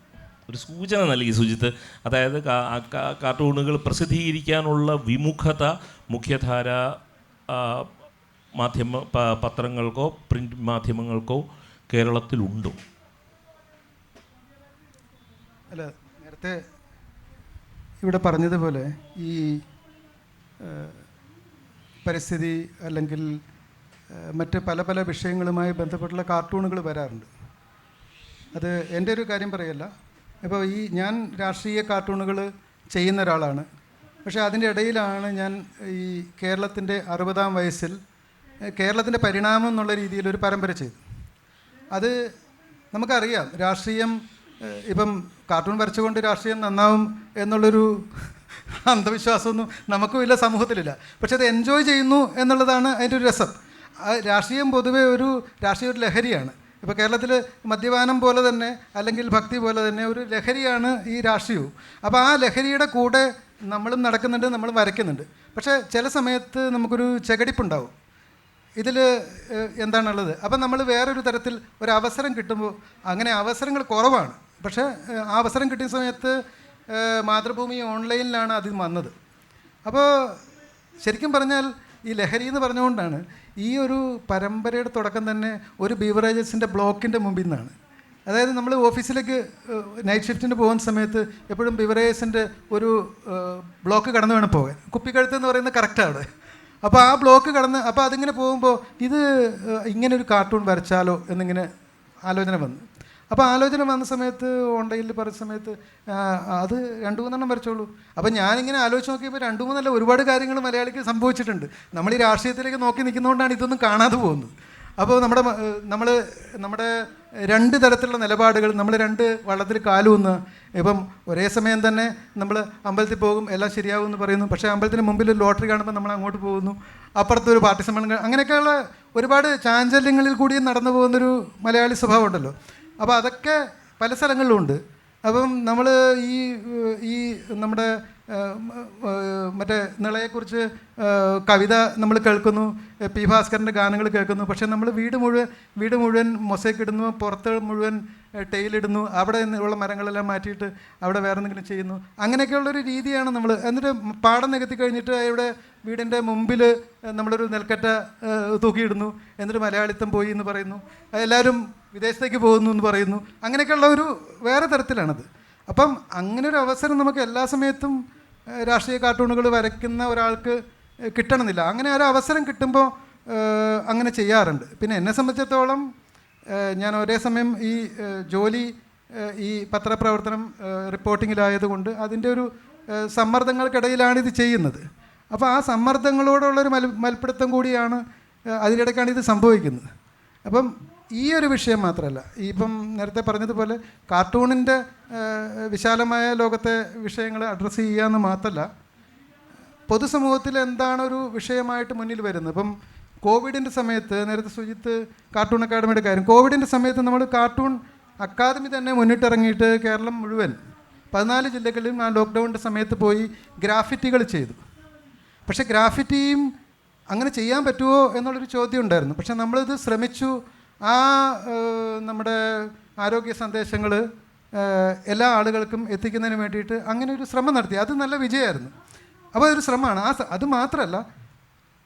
അതായത് കാർട്ടൂണുകൾ പ്രസിദ്ധീകരിക്കാനുള്ള വിമുഖത മുഖ്യധാര പത്രങ്ങൾക്കോ പ്രിൻ്റ് മാധ്യമങ്ങൾക്കോ കേരളത്തിലുണ്ടോ? അല്ല, നേരത്തെ ഇവിടെ പറഞ്ഞതുപോലെ ഈ പരിസ്ഥിതി അല്ലെങ്കിൽ മറ്റ് പല പല വിഷയങ്ങളുമായി ബന്ധപ്പെട്ടുള്ള കാർട്ടൂണുകൾ വരാറുണ്ട്. അത് എൻ്റെ ഒരു കാര്യം പറയല്ല. ഇപ്പോൾ ഞാൻ രാഷ്ട്രീയ കാർട്ടൂണുകൾ ചെയ്യുന്ന ഒരാളാണ്. പക്ഷേ അതിൻ്റെ ഇടയിലാണ് ഞാൻ ഈ കേരളത്തിൻ്റെ 60-ാം വയസ്സിൽ കേരളത്തിൻ്റെ പരിണാമം എന്നുള്ള രീതിയിലൊരു പരമ്പര ചെയ്തു. അത് നമുക്കറിയാം, രാഷ്ട്രീയം ഇപ്പം കാർട്ടൂൺ വരച്ചുകൊണ്ട് രാഷ്ട്രീയം നന്നാവും എന്നുള്ളൊരു അന്ധവിശ്വാസമൊന്നും നമുക്കും ഇല്ല, സമൂഹത്തിലില്ല. പക്ഷെ അത് എൻജോയ് ചെയ്യുന്നു എന്നുള്ളതാണ് അതിൻ്റെ ഒരു രസം. രാഷ്ട്രീയം പൊതുവെ ഒരു ലഹരിയാണ്. ഇപ്പോൾ കേരളത്തിൽ മദ്യപാനം പോലെ തന്നെ അല്ലെങ്കിൽ ഭക്തി പോലെ തന്നെ ഒരു ലഹരിയാണ് ഈ രാഷ്ട്രീയവും. അപ്പോൾ ആ ലഹരിയുടെ കൂടെ നമ്മളും നടക്കുന്നുണ്ട്, നമ്മളും വരയ്ക്കുന്നുണ്ട്. പക്ഷേ ചില സമയത്ത് നമുക്കൊരു ചെകടിപ്പുണ്ടാവും. ഇതിൽ എന്താണുള്ളത്? അപ്പം നമ്മൾ വേറൊരു തരത്തിൽ ഒരു അവസരം കിട്ടുമ്പോൾ, അങ്ങനെ അവസരങ്ങൾ കുറവാണ്. പക്ഷേ ആ അവസരം കിട്ടിയ സമയത്ത് മാതൃഭൂമി ഓൺലൈനിലാണ് അതിൽ വന്നത്. അപ്പോൾ ശരിക്കും പറഞ്ഞാൽ ഈ ലഹരി എന്ന് പറഞ്ഞുകൊണ്ടാണ് ഈ ഒരു പരമ്പരയുടെ തുടക്കം തന്നെ ഒരു ബീവറേജസിൻ്റെ ബ്ലോക്കിൻ്റെ മുമ്പിൽ നിന്നാണ്. അതായത് നമ്മൾ ഓഫീസിലേക്ക് നൈറ്റ് ഷിഫ്റ്റിന് പോകുന്ന സമയത്ത് എപ്പോഴും ബീവറേജസിൻ്റെ ഒരു ബ്ലോക്ക് കടന്ന് വേണം പോകാൻ. കുപ്പിക്കഴുത്ത് എന്ന് പറയുന്നത് കറക്റ്റാണ്. അപ്പോൾ ആ ബ്ലോക്ക് കടന്ന്, അപ്പോൾ അതിങ്ങനെ പോകുമ്പോൾ ഇത് ഇങ്ങനെ ഒരു കാർട്ടൂൺ വരച്ചാലോ എന്നിങ്ങനെ ആലോചന വന്നു. അപ്പോൾ ആലോചന വന്ന സമയത്ത് ഓൺലൈനിൽ പറഞ്ഞ സമയത്ത് അത് 2-3 വരച്ചോളൂ. അപ്പോൾ ഞാനിങ്ങനെ ആലോചിച്ച് നോക്കിയപ്പോൾ 2-3 ഒരുപാട് കാര്യങ്ങൾ മലയാളിക്ക് സംഭവിച്ചിട്ടുണ്ട്. നമ്മൾ ഈ രാഷ്ട്രീയത്തിലേക്ക് നോക്കി നിൽക്കുന്നതുകൊണ്ടാണ് ഇതൊന്നും കാണാതെ പോകുന്നത്. അപ്പോൾ നമ്മുടെ 2 തരത്തിലുള്ള നിലപാടുകൾ, നമ്മൾ 2 വള്ളത്തിൽ കാലൂന്ന്. ഇപ്പം ഒരേ സമയം തന്നെ നമ്മൾ അമ്പലത്തിൽ പോകും, എല്ലാം ശരിയാവും എന്ന് പറയുന്നു. പക്ഷേ അമ്പലത്തിന് മുമ്പിൽ ഒരു ലോട്ടറി കാണുമ്പോൾ നമ്മൾ അങ്ങോട്ട് പോകുന്നു, അപ്പുറത്തൊരു പാർട്ടി സമ്മേളനം, അങ്ങനെയൊക്കെയുള്ള ഒരുപാട് ചാഞ്ചല്യങ്ങളിൽ കൂടിയും നടന്നു പോകുന്നൊരു മലയാളി സ്വഭാവം ഉണ്ടല്ലോ. അപ്പോൾ അതൊക്കെ പല സ്ഥലങ്ങളിലുമുണ്ട്. അപ്പം നമ്മൾ ഈ നമ്മുടെ മറ്റേ നിളയെക്കുറിച്ച് കവിത നമ്മൾ കേൾക്കുന്നു, പി ഭാസ്കരൻ്റെ ഗാനങ്ങൾ കേൾക്കുന്നു. പക്ഷേ നമ്മൾ വീട് മുഴുവൻ മൊസൈക്ക് ഇടുന്നു, പുറത്ത് മുഴുവൻ ടെയിലിടുന്നു, അവിടെ ഉള്ള മരങ്ങളെല്ലാം മാറ്റിയിട്ട് അവിടെ വേറെ എന്തെങ്കിലും ചെയ്യുന്നു. അങ്ങനെയൊക്കെയുള്ളൊരു രീതിയാണ് നമ്മൾ. എന്നിട്ട് പാടം നികത്തി കഴിഞ്ഞിട്ട് ഇവിടെ വീടിൻ്റെ മുമ്പിൽ നമ്മളൊരു നെൽക്കറ്റ തൂക്കിയിടുന്നു. എന്നിട്ട് മലയാളിത്തം പോയി എന്ന് പറയുന്നു, എല്ലാവരും വിദേശത്തേക്ക് പോകുന്നു എന്ന് പറയുന്നു. അങ്ങനെയൊക്കെയുള്ള ഒരു വേറെ തരത്തിലാണത്. അപ്പം അങ്ങനെ ഒരു അവസരം നമുക്ക് എല്ലാ സമയത്തും രാഷ്ട്രീയ കാർട്ടൂണുകൾ വരയ്ക്കുന്ന ഒരാൾക്ക് കിട്ടണമെന്നില്ല. അങ്ങനെ ഒരു അവസരം കിട്ടുമ്പോൾ അങ്ങനെ ചെയ്യാറുണ്ട്. പിന്നെ എന്നെ സംബന്ധിച്ചിടത്തോളം ഞാൻ ഒരേ സമയം ഈ ജോലി, ഈ പത്രപ്രവർത്തനം, റിപ്പോർട്ടിങ്ങിലായതുകൊണ്ട് അതിൻ്റെ ഒരു സമ്മർദ്ദങ്ങൾക്കിടയിലാണ് ഇത് ചെയ്യുന്നത്. അപ്പോൾ ആ സമ്മർദ്ദങ്ങളോടുള്ളൊരു മൽപ്പിടുത്തം കൂടിയാണ്, അതിനിടയ്ക്കാണ് ഇത് സംഭവിക്കുന്നത്. അപ്പം ഈ ഒരു വിഷയം മാത്രമല്ല, ഇപ്പം നേരത്തെ പറഞ്ഞതുപോലെ കാർട്ടൂണിൻ്റെ വിശാലമായ ലോകത്തെ വിഷയങ്ങൾ അഡ്രസ്സ് ചെയ്യാമെന്ന് മാത്രമല്ല, പൊതുസമൂഹത്തിൽ എന്താണൊരു വിഷയമായിട്ട് മുന്നിൽ വരുന്നത്. ഇപ്പം കോവിഡിൻ്റെ സമയത്ത് നേരത്തെ സുജിത്ത് കാർട്ടൂൺ അക്കാദമിയുടെ കാര്യം, കോവിഡിൻ്റെ സമയത്ത് നമ്മൾ കാർട്ടൂൺ അക്കാദമി തന്നെ മുന്നിട്ടിറങ്ങിയിട്ട് കേരളം മുഴുവൻ 14 ജില്ലകളിലും ആ ലോക്ക്ഡൗണിൻ്റെ സമയത്ത് പോയി ഗ്രാഫിറ്റികൾ ചെയ്തു. പക്ഷേ ഗ്രാഫിറ്റിയും അങ്ങനെ ചെയ്യാൻ പറ്റുമോ എന്നുള്ളൊരു ചോദ്യം ഉണ്ടായിരുന്നു. പക്ഷേ നമ്മളിത് ശ്രമിച്ചു. ആ നമ്മുടെ ആരോഗ്യ സന്ദേശങ്ങൾ എല്ലാ ആളുകൾക്കും എത്തിക്കുന്നതിന് വേണ്ടിയിട്ട് അങ്ങനെ ഒരു ശ്രമം നടത്തി. അത് നല്ല വിജയമായിരുന്നു. അപ്പോൾ അതൊരു ശ്രമമാണ്. അത് മാത്രമല്ല,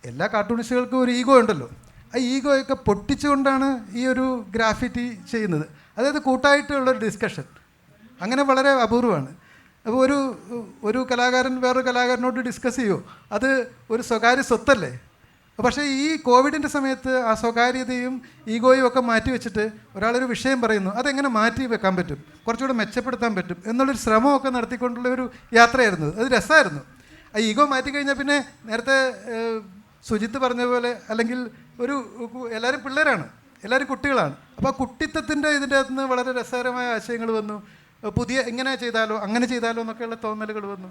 എല്ലാ കാർട്ടൂണിസ്റ്റുകൾക്കും ഒരു ഈഗോ ഉണ്ടല്ലോ. ആ ഈഗോയൊക്കെ പൊട്ടിച്ചുകൊണ്ടാണ് ഈ ഒരു ഗ്രാഫിറ്റി ചെയ്യുന്നത്. അതായത് കൂട്ടായിട്ടുള്ളൊരു ഡിസ്കഷൻ അങ്ങനെ വളരെ അപൂർവമാണ്. അപ്പോൾ ഒരു കലാകാരൻ വേറൊരു കലാകാരനോട് ഡിസ്കസ് ചെയ്യുമോ? അത് ഒരു സ്വകാര്യ സ്വത്തല്ലേ. പക്ഷേ ഈ കോവിഡിൻ്റെ സമയത്ത് ആ സ്വകാര്യതയും ഈഗോയും ഒക്കെ മാറ്റി വെച്ചിട്ട് ഒരാളൊരു വിഷയം പറയുന്നു, അതെങ്ങനെ മാറ്റി വെക്കാൻ പറ്റും, കുറച്ചുകൂടെ മെച്ചപ്പെടുത്താൻ പറ്റും എന്നുള്ളൊരു ശ്രമമൊക്കെ നടത്തിക്കൊണ്ടുള്ള ഒരു യാത്രയായിരുന്നു. അത് രസമായിരുന്നു. ആ ഈഗോ മാറ്റിക്കഴിഞ്ഞാൽ പിന്നെ നേരത്തെ സുജിത്ത് പറഞ്ഞ പോലെ, അല്ലെങ്കിൽ എല്ലാവരും പിള്ളേരാണ്, എല്ലാവരും കുട്ടികളാണ്. അപ്പോൾ ആ കുട്ടിത്തത്തിൻ്റെ ഇതിൻ്റെ അകത്ത് നിന്ന് വളരെ രസകരമായ ആശയങ്ങൾ വന്നു. പുതിയ ഇങ്ങനെ ചെയ്താലോ അങ്ങനെ ചെയ്താലോ എന്നൊക്കെയുള്ള തോന്നലുകൾ വന്നു.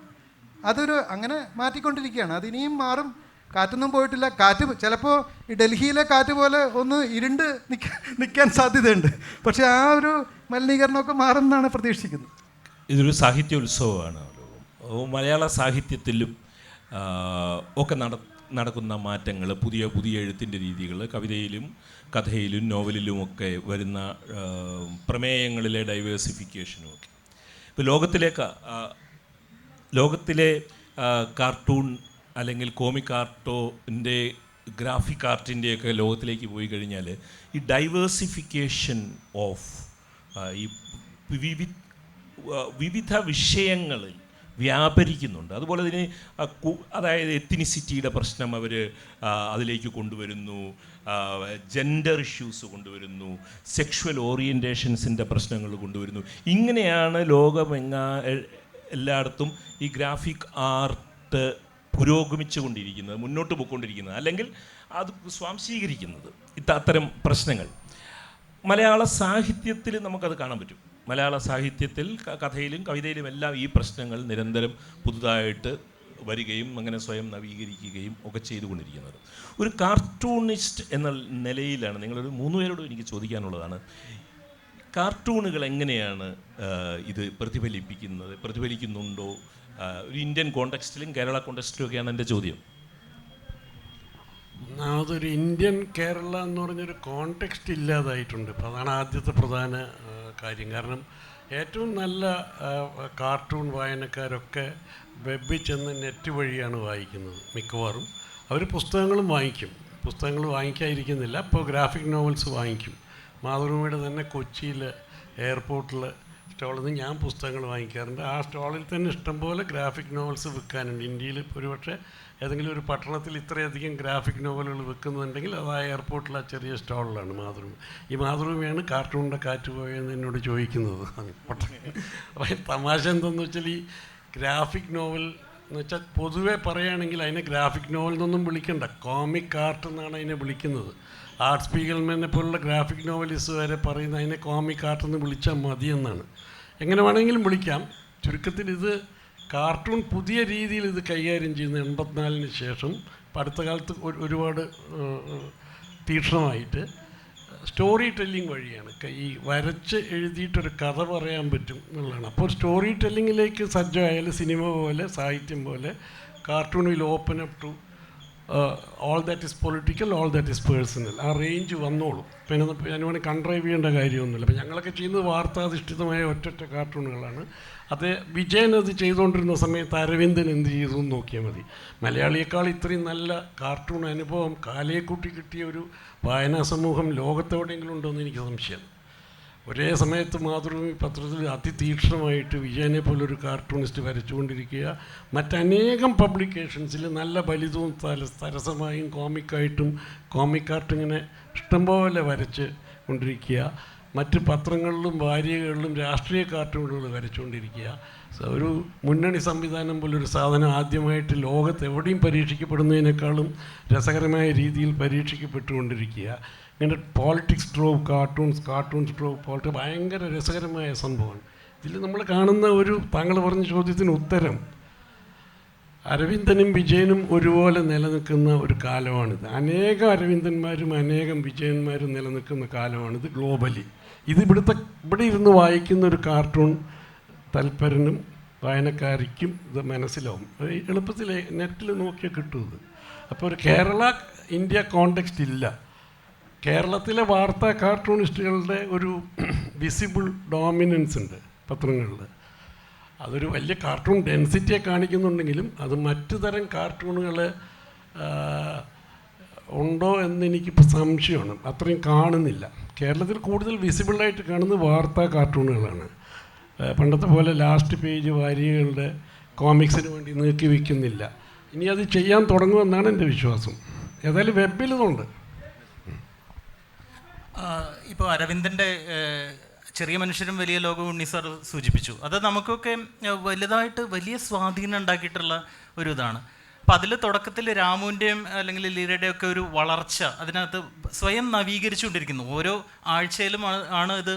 അങ്ങനെ മാറ്റിക്കൊണ്ടിരിക്കുകയാണ്. അതിനിയും മാറും. കാറ്റൊന്നും പോയിട്ടില്ല. കാറ്റ് ചിലപ്പോൾ ഈ ഡൽഹിയിലെ കാറ്റ് പോലെ ഒന്ന് ഇരുണ്ട് നിൽക്കാൻ സാധ്യതയുണ്ട്. പക്ഷേ ആ ഒരു മലിനീകരണമൊക്കെ മാറുമെന്നാണ് പ്രതീക്ഷിക്കുന്നത്. ഇതൊരു സാഹിത്യോത്സവമാണ്. മലയാള സാഹിത്യത്തിലും ഒക്കെ നടക്കുന്ന മാറ്റങ്ങൾ, പുതിയ പുതിയ എഴുത്തിൻ്റെ രീതികൾ, കവിതയിലും കഥയിലും നോവലിലുമൊക്കെ വരുന്ന പ്രമേയങ്ങളിലെ ഡൈവേഴ്സിഫിക്കേഷനും ഒക്കെ. ഇപ്പോൾ ലോകത്തിലെ കാർട്ടൂൺ അല്ലെങ്കിൽ കോമിക് ആർട്ടോൻ്റെ ഗ്രാഫിക് ആർട്ടിൻ്റെയൊക്കെ ലോകത്തിലേക്ക് പോയി കഴിഞ്ഞാൽ ഈ ഡൈവേഴ്സിഫിക്കേഷൻ ഓഫ് ഈ വിവിധ വിഷയങ്ങളിൽ വ്യാപരിക്കുന്നുണ്ട്. അതുപോലെ തന്നെ അതായത് എത്തിനിസിറ്റിയുടെ പ്രശ്നം അവർ അതിലേക്ക് കൊണ്ടുവരുന്നു, ജെൻഡർ ഇഷ്യൂസ് കൊണ്ടുവരുന്നു, സെക്ഷുവൽ ഓറിയൻറ്റേഷൻസിൻ്റെ പ്രശ്നങ്ങൾ കൊണ്ടുവരുന്നു. ഇങ്ങനെയാണ് എല്ലായിടത്തും ഈ ഗ്രാഫിക് ആർട്ട് പുരോഗമിച്ചു കൊണ്ടിരിക്കുന്നത്, മുന്നോട്ട് പോയിക്കൊണ്ടിരിക്കുന്നത്, അല്ലെങ്കിൽ അത് സ്വാംശീകരിക്കുന്നത്. അത്തരം പ്രശ്നങ്ങൾ മലയാള സാഹിത്യത്തിൽ നമുക്കത് കാണാൻ പറ്റും. മലയാള സാഹിത്യത്തിൽ കഥയിലും കവിതയിലും എല്ലാം ഈ പ്രശ്നങ്ങൾ നിരന്തരം പുതുതായിട്ട് വരികയും അങ്ങനെ സ്വയം നവീകരിക്കുകയും ഒക്കെ ചെയ്തുകൊണ്ടിരിക്കുന്നത്. ഒരു കാർട്ടൂണിസ്റ്റ് എന്ന നിലയിലാണ് നിങ്ങളൊരു 3 പേരോടും എനിക്ക് ചോദിക്കാനുള്ളതാണ്. കാർട്ടൂണുകൾ എങ്ങനെയാണ് ഇത് പ്രതിഫലിക്കുന്നുണ്ടോ? ഒരു ഇന്ത്യൻ കോണ്ടെക്സ്റ്റിലും കേരള കോണ്ടെക്സ്റ്റിലും ഒക്കെയാണ് എൻ്റെ ചോദ്യം. ഒന്നാമതൊരു ഇന്ത്യൻ കേരള എന്ന് പറഞ്ഞൊരു കോണ്ടെക്സ്റ്റ് ഇല്ലാതായിട്ടുണ്ട്. അപ്പോൾ അതാണ് ആദ്യത്തെ പ്രധാന കാര്യം. കാരണം ഏറ്റവും നല്ല കാർട്ടൂൺ വായനക്കാരൊക്കെ വെബിൽ ചെന്ന് നെറ്റ് വഴിയാണ് വായിക്കുന്നത് മിക്കവാറും. അവർ പുസ്തകങ്ങളും വാങ്ങിക്കും, പുസ്തകങ്ങൾ വാങ്ങിക്കാതിരിക്കുന്നില്ല. ഇപ്പോൾ ഗ്രാഫിക് നോവൽസ് വാങ്ങിക്കും. മാതൃഭൂമിയുടെ തന്നെ കൊച്ചിയിൽ എയർപോർട്ടിൽ സ്റ്റോളിൽ നിന്ന് ഞാൻ പുസ്തകങ്ങൾ വാങ്ങിക്കാറുണ്ട്. ആ സ്റ്റോളിൽ തന്നെ ഇഷ്ടംപോലെ ഗ്രാഫിക് നോവൽസ് വിൽക്കാനുണ്ട്. ഇന്ത്യയിൽ ഒരുപക്ഷെ ഏതെങ്കിലും ഒരു പട്ടണത്തിൽ ഇത്രയധികം ഗ്രാഫിക് നോവലുകൾ വിൽക്കുന്നുണ്ടെങ്കിൽ അത് ആ എയർപോർട്ടിൽ ആ ചെറിയ സ്റ്റോളിലാണ് മാതൃഭൂമി. ഈ മാതൃഭൂമിയാണ് കാർട്ടൂണിൻ്റെ കാറ്റ് പോയെന്ന് എന്നോട് ചോദിക്കുന്നത്. അപ്പോൾ തമാശ എന്തെന്ന് വെച്ചാൽ ഈ ഗ്രാഫിക് നോവൽ എന്ന് വെച്ചാൽ പൊതുവെ പറയുകയാണെങ്കിൽ അതിനെ ഗ്രാഫിക് നോവൽ എന്നൊന്നും വിളിക്കണ്ട, കോമിക് ആർട്ട് എന്നാണ് അതിനെ വിളിക്കുന്നത്. ആർട്ട് സ്പീഗൽമാനെ പോലുള്ള ഗ്രാഫിക് നോവലിസ്റ്റ് വരെ പറയുന്ന അതിനെ കോമിക് ആർട്ട് എന്ന് വിളിച്ചാൽ മതിയെന്നാണ്. എങ്ങനെ വേണമെങ്കിലും വിളിക്കാം. ചുരുക്കത്തിൽ ഇത് കാർട്ടൂൺ പുതിയ രീതിയിൽ ഇത് കൈകാര്യം ചെയ്യുന്ന 84-ന് ശേഷം അടുത്ത കാലത്ത് ഒരുപാട് തീക്ഷ്ണമായിട്ട് സ്റ്റോറി ടെല്ലിംഗ് വഴിയാണ്. ഈ വരച്ച് എഴുതിയിട്ടൊരു കഥ പറയാൻ പറ്റും എന്നുള്ളതാണ്. അപ്പോൾ സ്റ്റോറി ടെല്ലിങ്ങിലേക്ക് സജ്ജമായാൽ സിനിമ പോലെ സാഹിത്യം പോലെ cartoon will open up to all that is political, all that is personal. ആ റേഞ്ച് വന്നോളും. പിന്നെ അതിനുവേണ്ടി കൺട്രൈവ് ചെയ്യേണ്ട കാര്യമൊന്നുമില്ല. അപ്പോൾ ഞങ്ങളൊക്കെ ചെയ്യുന്നത് വാർത്താധിഷ്ഠിതമായ ഒറ്റ കാർട്ടൂണുകളാണ്. അത് വിജയൻ അത് ചെയ്തുകൊണ്ടിരുന്ന സമയത്ത് അരവിന്ദൻ എന്ത് ചെയ്തു എന്ന് നോക്കിയാൽ മതി. മലയാളിയേക്കാൾ ഇത്രയും നല്ല കാർട്ടൂൺ അനുഭവം കാലയെക്കൂട്ടി കിട്ടിയ ഒരു വായനാ സമൂഹം ലോകത്തെവിടെയെങ്കിലും ഉണ്ടോ എന്ന് എനിക്ക് സംശയം. ഒരേ സമയത്ത് മാതൃഭൂമി പത്രത്തിൽ അതിതീക്ഷ്ണമായിട്ട് വിജയനെ പോലൊരു കാർട്ടൂണിസ്റ്റ് വരച്ചുകൊണ്ടിരിക്കുക. മറ്റനേകം പബ്ലിക്കേഷൻസിൽ നല്ല ബലിതവും തരസമായും കോമിക്കായിട്ടും കോമിക് ആർട്ടിങ്ങനെ ഇഷ്ടംപോലെ വരച്ച് കൊണ്ടിരിക്കുക. മറ്റ് പത്രങ്ങളിലും വാരികകളിലും രാഷ്ട്രീയ കാർട്ടൂണുകൾ വരച്ചുകൊണ്ടിരിക്കുക. ഒരു മുന്നണി സംവിധാനം പോലൊരു സാധനം ആദ്യമായിട്ട് ലോകത്ത് എവിടെയും പരീക്ഷിക്കപ്പെടുന്നതിനേക്കാളും രസകരമായ രീതിയിൽ പരീക്ഷിക്കപ്പെട്ടുകൊണ്ടിരിക്കുക. ഇങ്ങനെ politics drove cartoons drove politics ഭയങ്കര രസകരമായ സംഭവമാണ്. ഇതിൽ നമ്മൾ കാണുന്ന ഒരു താങ്കൾ പറഞ്ഞ ചോദ്യത്തിന് ഉത്തരം, അരവിന്ദനും വിജയനും ഒരുപോലെ നിലനിൽക്കുന്ന ഒരു കാലമാണിത്. അനേകം അരവിന്ദന്മാരും അനേകം വിജയന്മാരും നിലനിൽക്കുന്ന കാലമാണിത് ഗ്ലോബലി. ഇവിടെ ഇരുന്ന് വായിക്കുന്ന ഒരു കാർട്ടൂൺ തൽപരനും വായനക്കാരിക്കും ഇത് മനസ്സിലാവും. അത് എളുപ്പത്തിൽ നെറ്റിൽ നോക്കിയാൽ കിട്ടും ഇത്. അപ്പോൾ ഒരു കേരള ഇന്ത്യ കോണ്ടെക്സ്റ്റ് ഇല്ല. കേരളത്തിലെ വാർത്താ കാർട്ടൂണിസ്റ്റുകളുടെ ഒരു വിസിബിൾ ഡോമിനൻസ് ഉണ്ട് പത്രങ്ങളിൽ. അതൊരു വലിയ കാർട്ടൂൺ ഡെൻസിറ്റിയെ കാണിക്കുന്നുണ്ടെങ്കിലും അത് മറ്റു തരം കാർട്ടൂണുകൾ ഉണ്ടോ എന്നെനിക്കിപ്പോൾ സംശയമാണ്. അത്രയും കാണുന്നില്ല. കേരളത്തിൽ കൂടുതൽ വിസിബിളായിട്ട് കാണുന്നത് വാർത്താ കാർട്ടൂണുകളാണ്. പണ്ടത്തെ പോലെ ലാസ്റ്റ് പേജ് വാരികകളുടെ കോമിക്സിന് വേണ്ടി നീക്കി വയ്ക്കുന്നില്ല. ഇനി അത് ചെയ്യാൻ തുടങ്ങുമെന്നാണ് എൻ്റെ വിശ്വാസം. ഏതായാലും വെബിലുണ്ട്. ഇപ്പോൾ അരവിന്ദൻ്റെ ചെറിയ മനുഷ്യരും വലിയ ലോകവും ഉണ്ണി സാർ സൂചിപ്പിച്ചു. അത് നമുക്കൊക്കെ വലുതായിട്ട് വലിയ സ്വാധീനം ഉണ്ടാക്കിയിട്ടുള്ള ഒരു ഇതാണ്. അപ്പം അതിൽ തുടക്കത്തിൽ രാമുവിൻ്റെയും അല്ലെങ്കിൽ ലീലയുടെയും ഒക്കെ ഒരു വളർച്ച അതിനകത്ത് സ്വയം നവീകരിച്ചുകൊണ്ടിരിക്കുന്നു. ഓരോ ആഴ്ചയിലും ആണ് ഇത്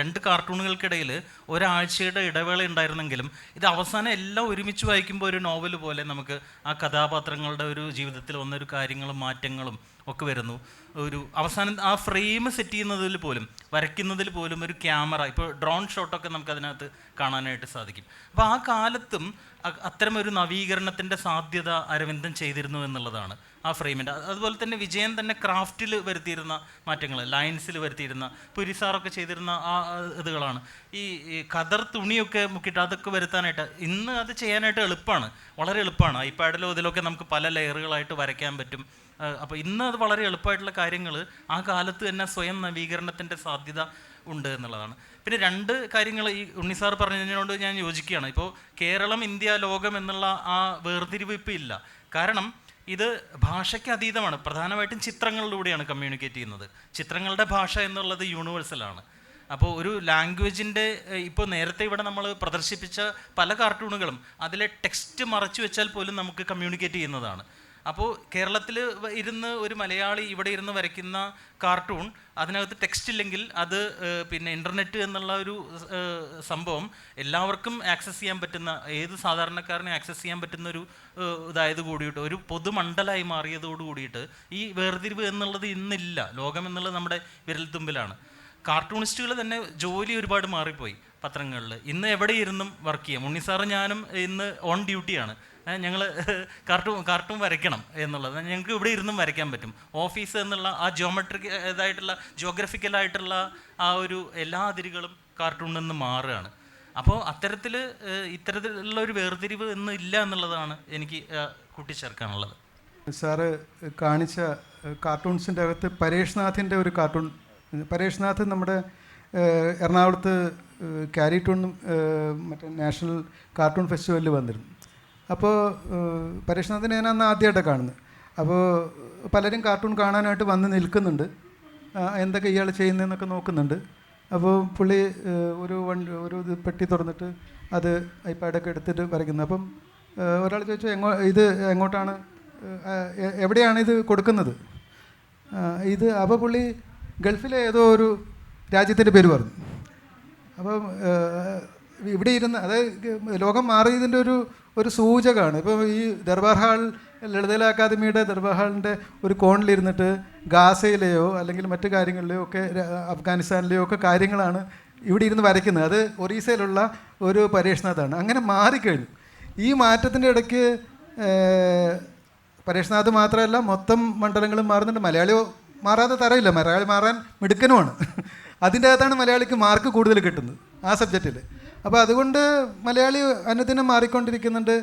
രണ്ട് കാർട്ടൂണുകൾക്കിടയിൽ ഒരാഴ്ചയുടെ ഇടവേള ഉണ്ടായിരുന്നെങ്കിലും ഇത് അവസാനം എല്ലാം ഒരുമിച്ച് വായിക്കുമ്പോൾ ഒരു നോവൽ പോലെ നമുക്ക് ആ കഥാപാത്രങ്ങളുടെ ഒരു ജീവിതത്തിൽ വന്നൊരു കാര്യങ്ങളും മാറ്റങ്ങളും ഒക്കെ വരുന്നു. ഒരു അവസാനം ആ ഫ്രെയിം സെറ്റ് ചെയ്യുന്നതിൽ പോലും വരയ്ക്കുന്നതിൽ പോലും ഒരു ക്യാമറ, ഇപ്പോൾ ഡ്രോൺ ഷോട്ടൊക്കെ നമുക്കതിനകത്ത് കാണാനായിട്ട് സാധിക്കും. അപ്പോൾ ആ കാലത്തും അത്തരമൊരു നവീകരണത്തിൻ്റെ സാധ്യത അരവിന്ദൻ ചെയ്തിരുന്നു എന്നുള്ളതാണ് ആ ഫ്രെയിമിൻ്റെ. അതുപോലെ തന്നെ വിജയൻ തന്നെ ക്രാഫ്റ്റിൽ വരുത്തിയിരുന്ന മാറ്റങ്ങൾ, ലൈൻസിൽ വരുത്തിയിരുന്ന പുരിസാറൊക്കെ ചെയ്തിരുന്ന ആ ഇതുകളാണ്. ഈ കതർ തുണിയൊക്കെ മുക്കിയിട്ട് അതൊക്കെ വരുത്താനായിട്ട് ഇന്ന് അത് ചെയ്യാനായിട്ട് എളുപ്പമാണ്, വളരെ എളുപ്പമാണ്. ഐപാഡിലോ ഇതിലൊക്കെ നമുക്ക് പല ലെയറുകളായിട്ട് വരയ്ക്കാൻ പറ്റും. അപ്പോൾ ഇന്ന് അത് വളരെ എളുപ്പമായിട്ടുള്ള കാര്യങ്ങൾ ആ കാലത്ത് തന്നെ സ്വയം നവീകരണത്തിൻ്റെ സാധ്യത ഉണ്ട് എന്നുള്ളതാണ്. പിന്നെ രണ്ട് കാര്യങ്ങൾ ഈ ഉണ്ണി സാർ പറഞ്ഞതിനോട് ഞാൻ യോജിക്കുകയാണ്. ഇപ്പോൾ കേരളം, ഇന്ത്യ, ലോകം എന്നുള്ള ആ വേർതിരിവ് ഇപ്പോൾ ഇല്ല. കാരണം ഇത് ഭാഷയ്ക്ക് അതീതമാണ്. പ്രധാനമായിട്ടും ചിത്രങ്ങളിലൂടെയാണ് കമ്മ്യൂണിക്കേറ്റ് ചെയ്യുന്നത്. ചിത്രങ്ങളുടെ ഭാഷ എന്നുള്ളത് യൂണിവേഴ്സലാണ്. അപ്പോൾ ഒരു ലാംഗ്വേജിൻ്റെ ഇപ്പോൾ നേരത്തെ ഇവിടെ നമ്മൾ പ്രദർശിപ്പിച്ച പല കാർട്ടൂണുകളും അതിലെ ടെക്സ്റ്റ് മറച്ചു വെച്ചാൽ പോലും നമുക്ക് കമ്മ്യൂണിക്കേറ്റ് ചെയ്യുന്നതാണ്. അപ്പോൾ കേരളത്തിൽ ഇരുന്ന് ഒരു മലയാളി ഇവിടെ ഇരുന്ന് വരയ്ക്കുന്ന കാർട്ടൂൺ അതിനകത്ത് ടെക്സ്റ്റ് ഇല്ലെങ്കിൽ അത് പിന്നെ ഇൻ്റർനെറ്റ് എന്നുള്ള ഒരു സംഭവം എല്ലാവർക്കും ആക്സസ് ചെയ്യാൻ പറ്റുന്ന, ഏത് സാധാരണക്കാരനെ ആക്സസ് ചെയ്യാൻ പറ്റുന്ന ഒരു ഇതായത് കൂടിയിട്ട് ഒരു പൊതുമണ്ഡലമായി മാറിയതോട് കൂടിയിട്ട് ഈ വേർതിരിവ് എന്നുള്ളത് ഇന്നില്ല. ലോകം എന്നുള്ളത് നമ്മുടെ വിരൽത്തുമ്പിലാണ്. കാർട്ടൂണിസ്റ്റുകൾ തന്നെ ജോലി ഒരുപാട് മാറിപ്പോയി പത്രങ്ങളിൽ. ഇന്ന് എവിടെ ഇരുന്നും വർക്ക് ചെയ്യാം. ഉണ്ണി സാറ് ഞാനും ഇന്ന് ഓൺ ഡ്യൂട്ടിയാണ്. ഞങ്ങൾ കാർട്ടൂൺ വരയ്ക്കണം എന്നുള്ളത് ഞങ്ങൾക്ക് ഇവിടെ ഇരുന്നും വരയ്ക്കാൻ പറ്റും. ഓഫീസ് എന്നുള്ള ആ ജിയോഗ്രഫിക്കലായിട്ടുള്ള ആ ഒരു എല്ലാ അതിരുകളും കാർട്ടൂണിൽ നിന്ന് മാറുകയാണ്. അപ്പോൾ ഇത്തരത്തിലുള്ള ഒരു വേർതിരിവ് ഇന്ന് ഇല്ല എന്നുള്ളതാണ് എനിക്ക് കൂട്ടിച്ചേർക്കാനുള്ളത്. സാറ് കാണിച്ച കാർട്ടൂൺസിൻ്റെ അകത്ത് പരേഷ് നാഥിൻ്റെ ഒരു കാർട്ടൂൺ, പരേഷ് നാഥ് നമ്മുടെ എറണാകുളത്ത് കാരിട്ടൂൺ മറ്റേ നാഷണൽ കാർട്ടൂൺ ഫെസ്റ്റിവലിൽ വന്നിരുന്നു. അപ്പോൾ പരേഷ് നാഥിനെ ഞാൻ അന്ന് ആദ്യമായിട്ടാണ് കാണുന്നത്. അപ്പോൾ പലരും കാർട്ടൂൺ കാണാനായിട്ട് വന്ന് നിൽക്കുന്നുണ്ട്, എന്തൊക്കെ ഇയാൾ ചെയ്യുന്നതെന്നൊക്കെ നോക്കുന്നുണ്ട്. അപ്പോൾ പുള്ളി ഒരു പെട്ടി തുറന്നിട്ട് അത് ഐപാഡൊക്കെ എടുത്തിട്ട് വരയ്ക്കുന്നത്. അപ്പം ഒരാൾ ചോദിച്ചു, ഇത് എങ്ങോട്ടാണ്, എവിടെയാണ് ഇത് കൊടുക്കുന്നത്? അപ്പോൾ പുള്ളി ഗൾഫിലെ ഏതോ ഒരു രാജ്യത്തിൻ്റെ പേര് പറഞ്ഞു. അപ്പം ഇവിടെ ഇരുന്ന്, അതായത് ലോകം മാറിയതിൻ്റെ ഒരു സൂചകമാണ്. ഇപ്പോൾ ഈ ദർബാർ ഹാൾ, ലളിതകലാ അക്കാദമിയുടെ ദർബാർ ഹാളിൻ്റെ ഒരു കോണിലിരുന്നിട്ട് ഗാസയിലെയോ അല്ലെങ്കിൽ മറ്റു കാര്യങ്ങളിലെയോ ഒക്കെ അഫ്ഗാനിസ്ഥാനിലെയോ ഒക്കെ കാര്യങ്ങളാണ് ഇവിടെ ഇരുന്ന് വരയ്ക്കുന്നത്. അത് ഒറീസയിലുള്ള ഒരു പരേഷ് നാഥാണ്. അങ്ങനെ മാറിക്കഴിഞ്ഞു. ഈ മാറ്റത്തിൻ്റെ ഇടയ്ക്ക് പരേഷ് നാഥ് മാത്രമല്ല മൊത്തം മണ്ഡലങ്ങളും മാറുന്നുണ്ട്. മലയാളി മാറാതെ തരമില്ല, മലയാളി മാറാൻ മിടുക്കനുമാണ്. അതിൻ്റെ അകത്താണ് മലയാളിക്ക് മാർക്ക് കൂടുതൽ കിട്ടുന്നത് ആ സബ്ജക്റ്റിൽ. അപ്പോൾ അതുകൊണ്ട് മലയാളി അനുദിനം മാറിക്കൊണ്ടിരിക്കുന്നുണ്ട്.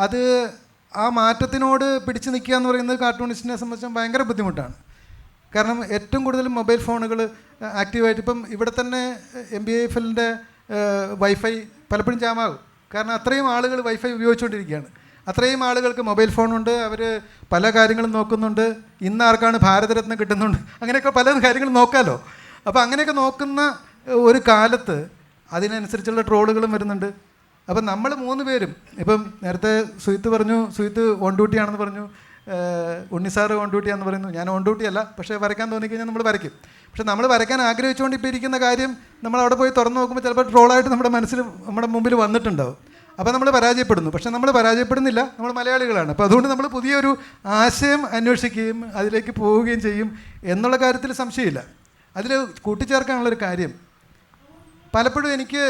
അത് ആ മാറ്റത്തിനോട് പിടിച്ചു നിൽക്കുക എന്ന് പറയുന്നത് കാർട്ടൂണിസ്റ്റിനെ സംബന്ധിച്ച് ഭയങ്കര ബുദ്ധിമുട്ടാണ്. കാരണം ഏറ്റവും കൂടുതൽ മൊബൈൽ ഫോണുകൾ ആക്റ്റീവായിട്ട്, ഇപ്പം ഇവിടെ തന്നെ MBIFLൻ്റെ വൈഫൈ പലപ്പോഴും ജാമാകും. കാരണം അത്രയും ആളുകൾ വൈഫൈ ഉപയോഗിച്ചുകൊണ്ടിരിക്കുകയാണ്. അത്രയും ആളുകൾക്ക് മൊബൈൽ ഫോണുണ്ട്, അവർ പല കാര്യങ്ങളും നോക്കുന്നുണ്ട്. ഇന്നാർക്കാണ് ഭാരതരത്നം കിട്ടുന്നുണ്ട്, അങ്ങനെയൊക്കെ പല കാര്യങ്ങളും നോക്കാമല്ലോ. അപ്പോൾ അങ്ങനെയൊക്കെ നോക്കുന്ന ഒരു കാലത്ത് അതിനനുസരിച്ചുള്ള ട്രോളുകളും വരുന്നുണ്ട്. അപ്പം നമ്മൾ 3 പേരും, ഇപ്പം നേരത്തെ സുഹിത്ത് പറഞ്ഞു, സുഹിത്ത് ഓൺ ഡ്യൂട്ടിയാണെന്ന് പറഞ്ഞു, ഉണ്ണിസാറ് ഓൺ ഡ്യൂട്ടിയാണെന്ന് പറയുന്നു. ഞാൻ ഓൺ ഡ്യൂട്ടി അല്ല, പക്ഷേ വരയ്ക്കാൻ തോന്നിക്കഴിഞ്ഞാൽ നമ്മൾ വരയ്ക്കും. പക്ഷെ നമ്മൾ വരയ്ക്കാൻ ആഗ്രഹിച്ചുകൊണ്ട് ഇപ്പോൾ ഇരിക്കുന്ന കാര്യം നമ്മൾ അവിടെ പോയി തുറന്നു നോക്കുമ്പോൾ ചിലപ്പോൾ ട്രോളായിട്ട് നമ്മുടെ മുമ്പിൽ വന്നിട്ടുണ്ടാവും. അപ്പോൾ നമ്മൾ പരാജയപ്പെടുന്നു. പക്ഷേ നമ്മൾ പരാജയപ്പെടുന്നില്ല, നമ്മൾ മലയാളികളാണ്. അപ്പോൾ അതുകൊണ്ട് നമ്മൾ പുതിയൊരു ആശയം അന്വേഷിക്കുകയും അതിലേക്ക് പോവുകയും ചെയ്യും എന്നുള്ള കാര്യത്തിൽ സംശയമില്ല. അതിൽ കൂട്ടിച്ചേർക്കാനുള്ളൊരു കാര്യം, പലപ്പോഴും എനിക്ക്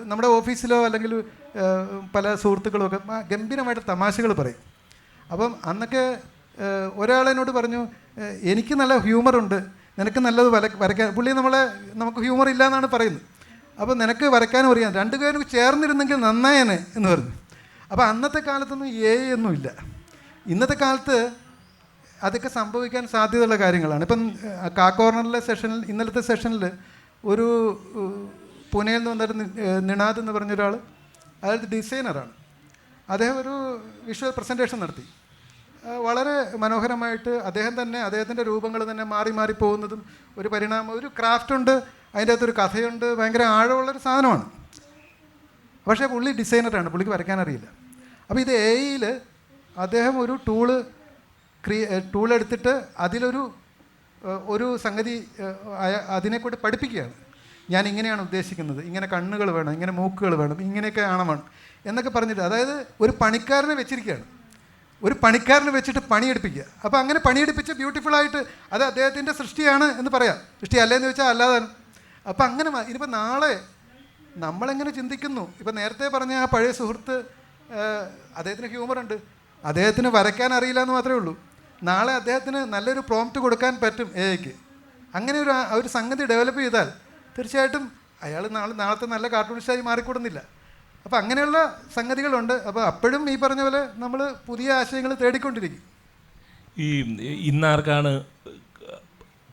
നമ്മുടെ ഓഫീസിലോ അല്ലെങ്കിൽ പല സുഹൃത്തുക്കളും ഒക്കെ ഗംഭീരമായിട്ട് തമാശകൾ പറയും. അപ്പം അന്നൊക്കെ ഒരാളെന്നോട് പറഞ്ഞു, എനിക്ക് നല്ല ഹ്യൂമറുണ്ട്, നിനക്ക് നല്ലത് വരയ്ക്കാൻ. പുള്ളി നമുക്ക് ഹ്യൂമർ ഇല്ല എന്നാണ് പറയുന്നത്. അപ്പോൾ നിനക്ക് വരയ്ക്കാനും അറിയാം, രണ്ടുപേരും ചേർന്നിരുന്നെങ്കിൽ നന്നായേനെ എന്ന് പറഞ്ഞു. അപ്പോൾ അന്നത്തെ കാലത്തൊന്നും ഒന്നും ഇല്ല. ഇന്നത്തെ കാലത്ത് അതൊക്കെ സംഭവിക്കാൻ സാധ്യതയുള്ള കാര്യങ്ങളാണ്. ഇപ്പം കാക്കോർണറിലെ സെഷനിൽ, ഇന്നലത്തെ സെഷനിൽ ഒരു പൂനെയിൽ നിന്ന് വന്നിട്ട് നിണാദ് എന്ന് പറഞ്ഞൊരാൾ, അയാൾ ഡിസൈനറാണ്. അദ്ദേഹം ഒരു വിഷ്വൽ പ്രസൻറ്റേഷൻ നടത്തി. വളരെ മനോഹരമായിട്ട് അദ്ദേഹം തന്നെ, അദ്ദേഹത്തിൻ്റെ രൂപങ്ങൾ തന്നെ മാറി മാറി പോകുന്നതും ഒരു പരിണാമം, ഒരു ക്രാഫ്റ്റുണ്ട്, അതിൻ്റെ അകത്തൊരു കഥയുണ്ട്, ഭയങ്കര ആഴമുള്ളൊരു സാധനമാണ്. പക്ഷേ പുള്ളി ഡിസൈനറാണ്, പുള്ളിക്ക് വരയ്ക്കാനറിയില്ല. അപ്പോൾ ഇത് AI-യിൽ അദ്ദേഹം ഒരു ടൂളെടുത്തിട്ട് അതിലൊരു സംഗതി അതിനെക്കൂടി പഠിപ്പിക്കുകയാണ്. ഞാൻ ഇങ്ങനെയാണ് ഉദ്ദേശിക്കുന്നത്, ഇങ്ങനെ കണ്ണുകൾ വേണം, ഇങ്ങനെ മൂക്കുകൾ വേണം, ഇങ്ങനെയൊക്കെ വേണം എന്നൊക്കെ പറഞ്ഞിട്ട്, അതായത് ഒരു പണിക്കാരനെ വെച്ചിരിക്കുകയാണ്. ഒരു പണിക്കാരനെ വെച്ചിട്ട് പണിയെടുപ്പിക്കുക. അപ്പോൾ അങ്ങനെ പണിയെടുപ്പിച്ച് ബ്യൂട്ടിഫുള്ളായിട്ട് അത് അദ്ദേഹത്തിൻ്റെ സൃഷ്ടിയാണ് എന്ന് പറയാം. സൃഷ്ടി അല്ലേന്ന് ചോദിച്ചാൽ അല്ലാതെ. അപ്പോൾ അങ്ങനെ ഇനിയിപ്പോൾ നാളെ നമ്മളെങ്ങനെ ചിന്തിക്കുന്നു, ഇപ്പം നേരത്തെ പറഞ്ഞ ആ പഴയ സുഹൃത്ത്, അദ്ദേഹത്തിന് ഹ്യൂമറുണ്ട്, അദ്ദേഹത്തിന് വരയ്ക്കാൻ അറിയില്ല എന്ന് മാത്രമേ ഉള്ളൂ. നാളെ അദ്ദേഹത്തിന് നല്ലൊരു പ്രോംപ്റ്റ് കൊടുക്കാൻ പറ്റും AI-ക്ക്. അങ്ങനെ ഒരു സംഗതി ഡെവലപ്പ് ചെയ്താൽ തീർച്ചയായിട്ടും അയാൾ നാളത്തെ നല്ല കാർട്ടൂണിസ്റ്റായി മാറിക്കൂടുന്നില്ല. അപ്പോൾ അങ്ങനെയുള്ള സംഗതികളുണ്ട്. അപ്പോൾ അപ്പോഴും ഈ പറഞ്ഞ പോലെ നമ്മൾ പുതിയ ആശയങ്ങൾ തേടിക്കൊണ്ടിരിക്കും. ഇന്നാർക്കാണ്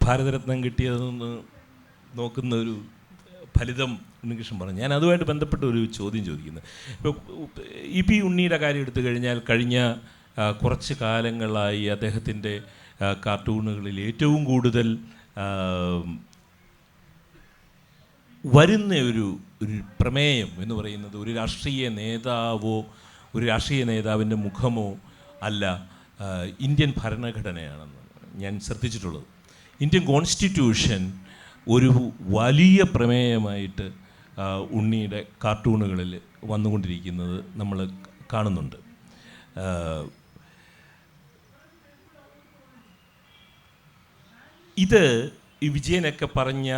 ഭാരതരത്നം കിട്ടിയതെന്ന് നോക്കുന്ന ഒരു ഫലിതം ഉണ്ണികൃഷ്ണൻ പറഞ്ഞു. ഞാൻ അതുമായിട്ട് ബന്ധപ്പെട്ട ഒരു ചോദ്യം ചോദിക്കുന്നത്, ഇപ്പോൾ EP ഉണ്ണിയുടെ കാര്യം എടുത്തു കഴിഞ്ഞാൽ കഴിഞ്ഞ കുറച്ച് കാലങ്ങളായി അദ്ദേഹത്തിൻ്റെ കാർട്ടൂണുകളിൽ ഏറ്റവും കൂടുതൽ വരുന്ന ഒരു പ്രമേയം എന്ന് പറയുന്നത് ഒരു രാഷ്ട്രീയ നേതാവിൻ്റെ മുഖമോ അല്ല, ഇന്ത്യൻ ഭരണഘടനയാണെന്ന് ഞാൻ ശ്രദ്ധിച്ചിട്ടുള്ളത്. ഇന്ത്യൻ കോൺസ്റ്റിറ്റ്യൂഷൻ ഒരു വലിയ പ്രമേയമായിട്ട് ഉണ്ണിയുടെ കാർട്ടൂണുകളിൽ വന്നുകൊണ്ടിരിക്കുന്നത് നമ്മൾ കാണുന്നുണ്ട്. ഇത് ഈ വിജയനൊക്കെ പറഞ്ഞ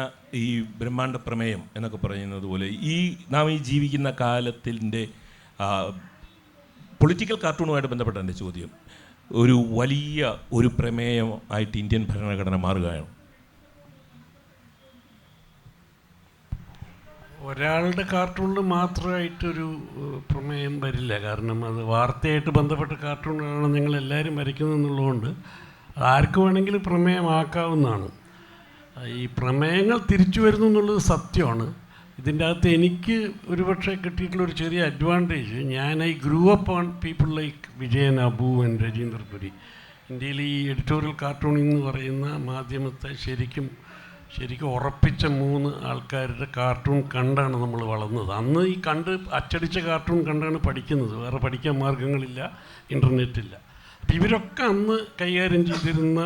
ഈ ബ്രഹ്മാണ്ഡ പ്രമേയം എന്നൊക്കെ പറയുന്നത് പോലെ നാം ഈ ജീവിക്കുന്ന കാലത്തിൻ്റെ പൊളിറ്റിക്കൽ കാർട്ടൂണുമായിട്ട് ബന്ധപ്പെട്ട എൻ്റെ ചോദ്യം, ഒരു വലിയ ഒരു പ്രമേയം ആയിട്ട് ഇന്ത്യൻ ഭരണഘടന മാറുകയാണ്. ഒരാളുടെ കാർട്ടൂണിൽ മാത്രമായിട്ടൊരു പ്രമേയം വരില്ല. കാരണം അത് വാർത്തയായിട്ട് ബന്ധപ്പെട്ട കാർട്ടൂണാണ് നിങ്ങളെല്ലാവരും വരയ്ക്കുന്നതെന്നുള്ളതുകൊണ്ട് ആർക്ക് വേണമെങ്കിലും പ്രമേയമാക്കാവുന്നതാണ്. ഈ പ്രമേയങ്ങൾ തിരിച്ചു വരുന്നു എന്നുള്ളത് സത്യമാണ്. ഇതിൻ്റെ അകത്ത് എനിക്ക് ഒരുപക്ഷെ കിട്ടിയിട്ടുള്ളൊരു ചെറിയ advantage, I grew up on people like Vijayan, Abu and Rajinder Puri. ഇന്ത്യയിൽ ഈ എഡിറ്റോറിയൽ കാർട്ടൂണിംഗ് എന്ന് പറയുന്ന മാധ്യമത്തെ ശരിക്കും ഉറപ്പിച്ച 3 ആൾക്കാരുടെ കാർട്ടൂൺ കണ്ടാണ് നമ്മൾ വളർന്നത്. അന്ന് ഈ അച്ചടിച്ച കാർട്ടൂൺ കണ്ടാണ് പഠിക്കുന്നത്. വേറെ പഠിക്കാൻ മാർഗങ്ങളില്ല, ഇൻ്റർനെറ്റില്ല. അപ്പം ഇവരൊക്കെ അന്ന് കൈകാര്യം ചെയ്തിരുന്ന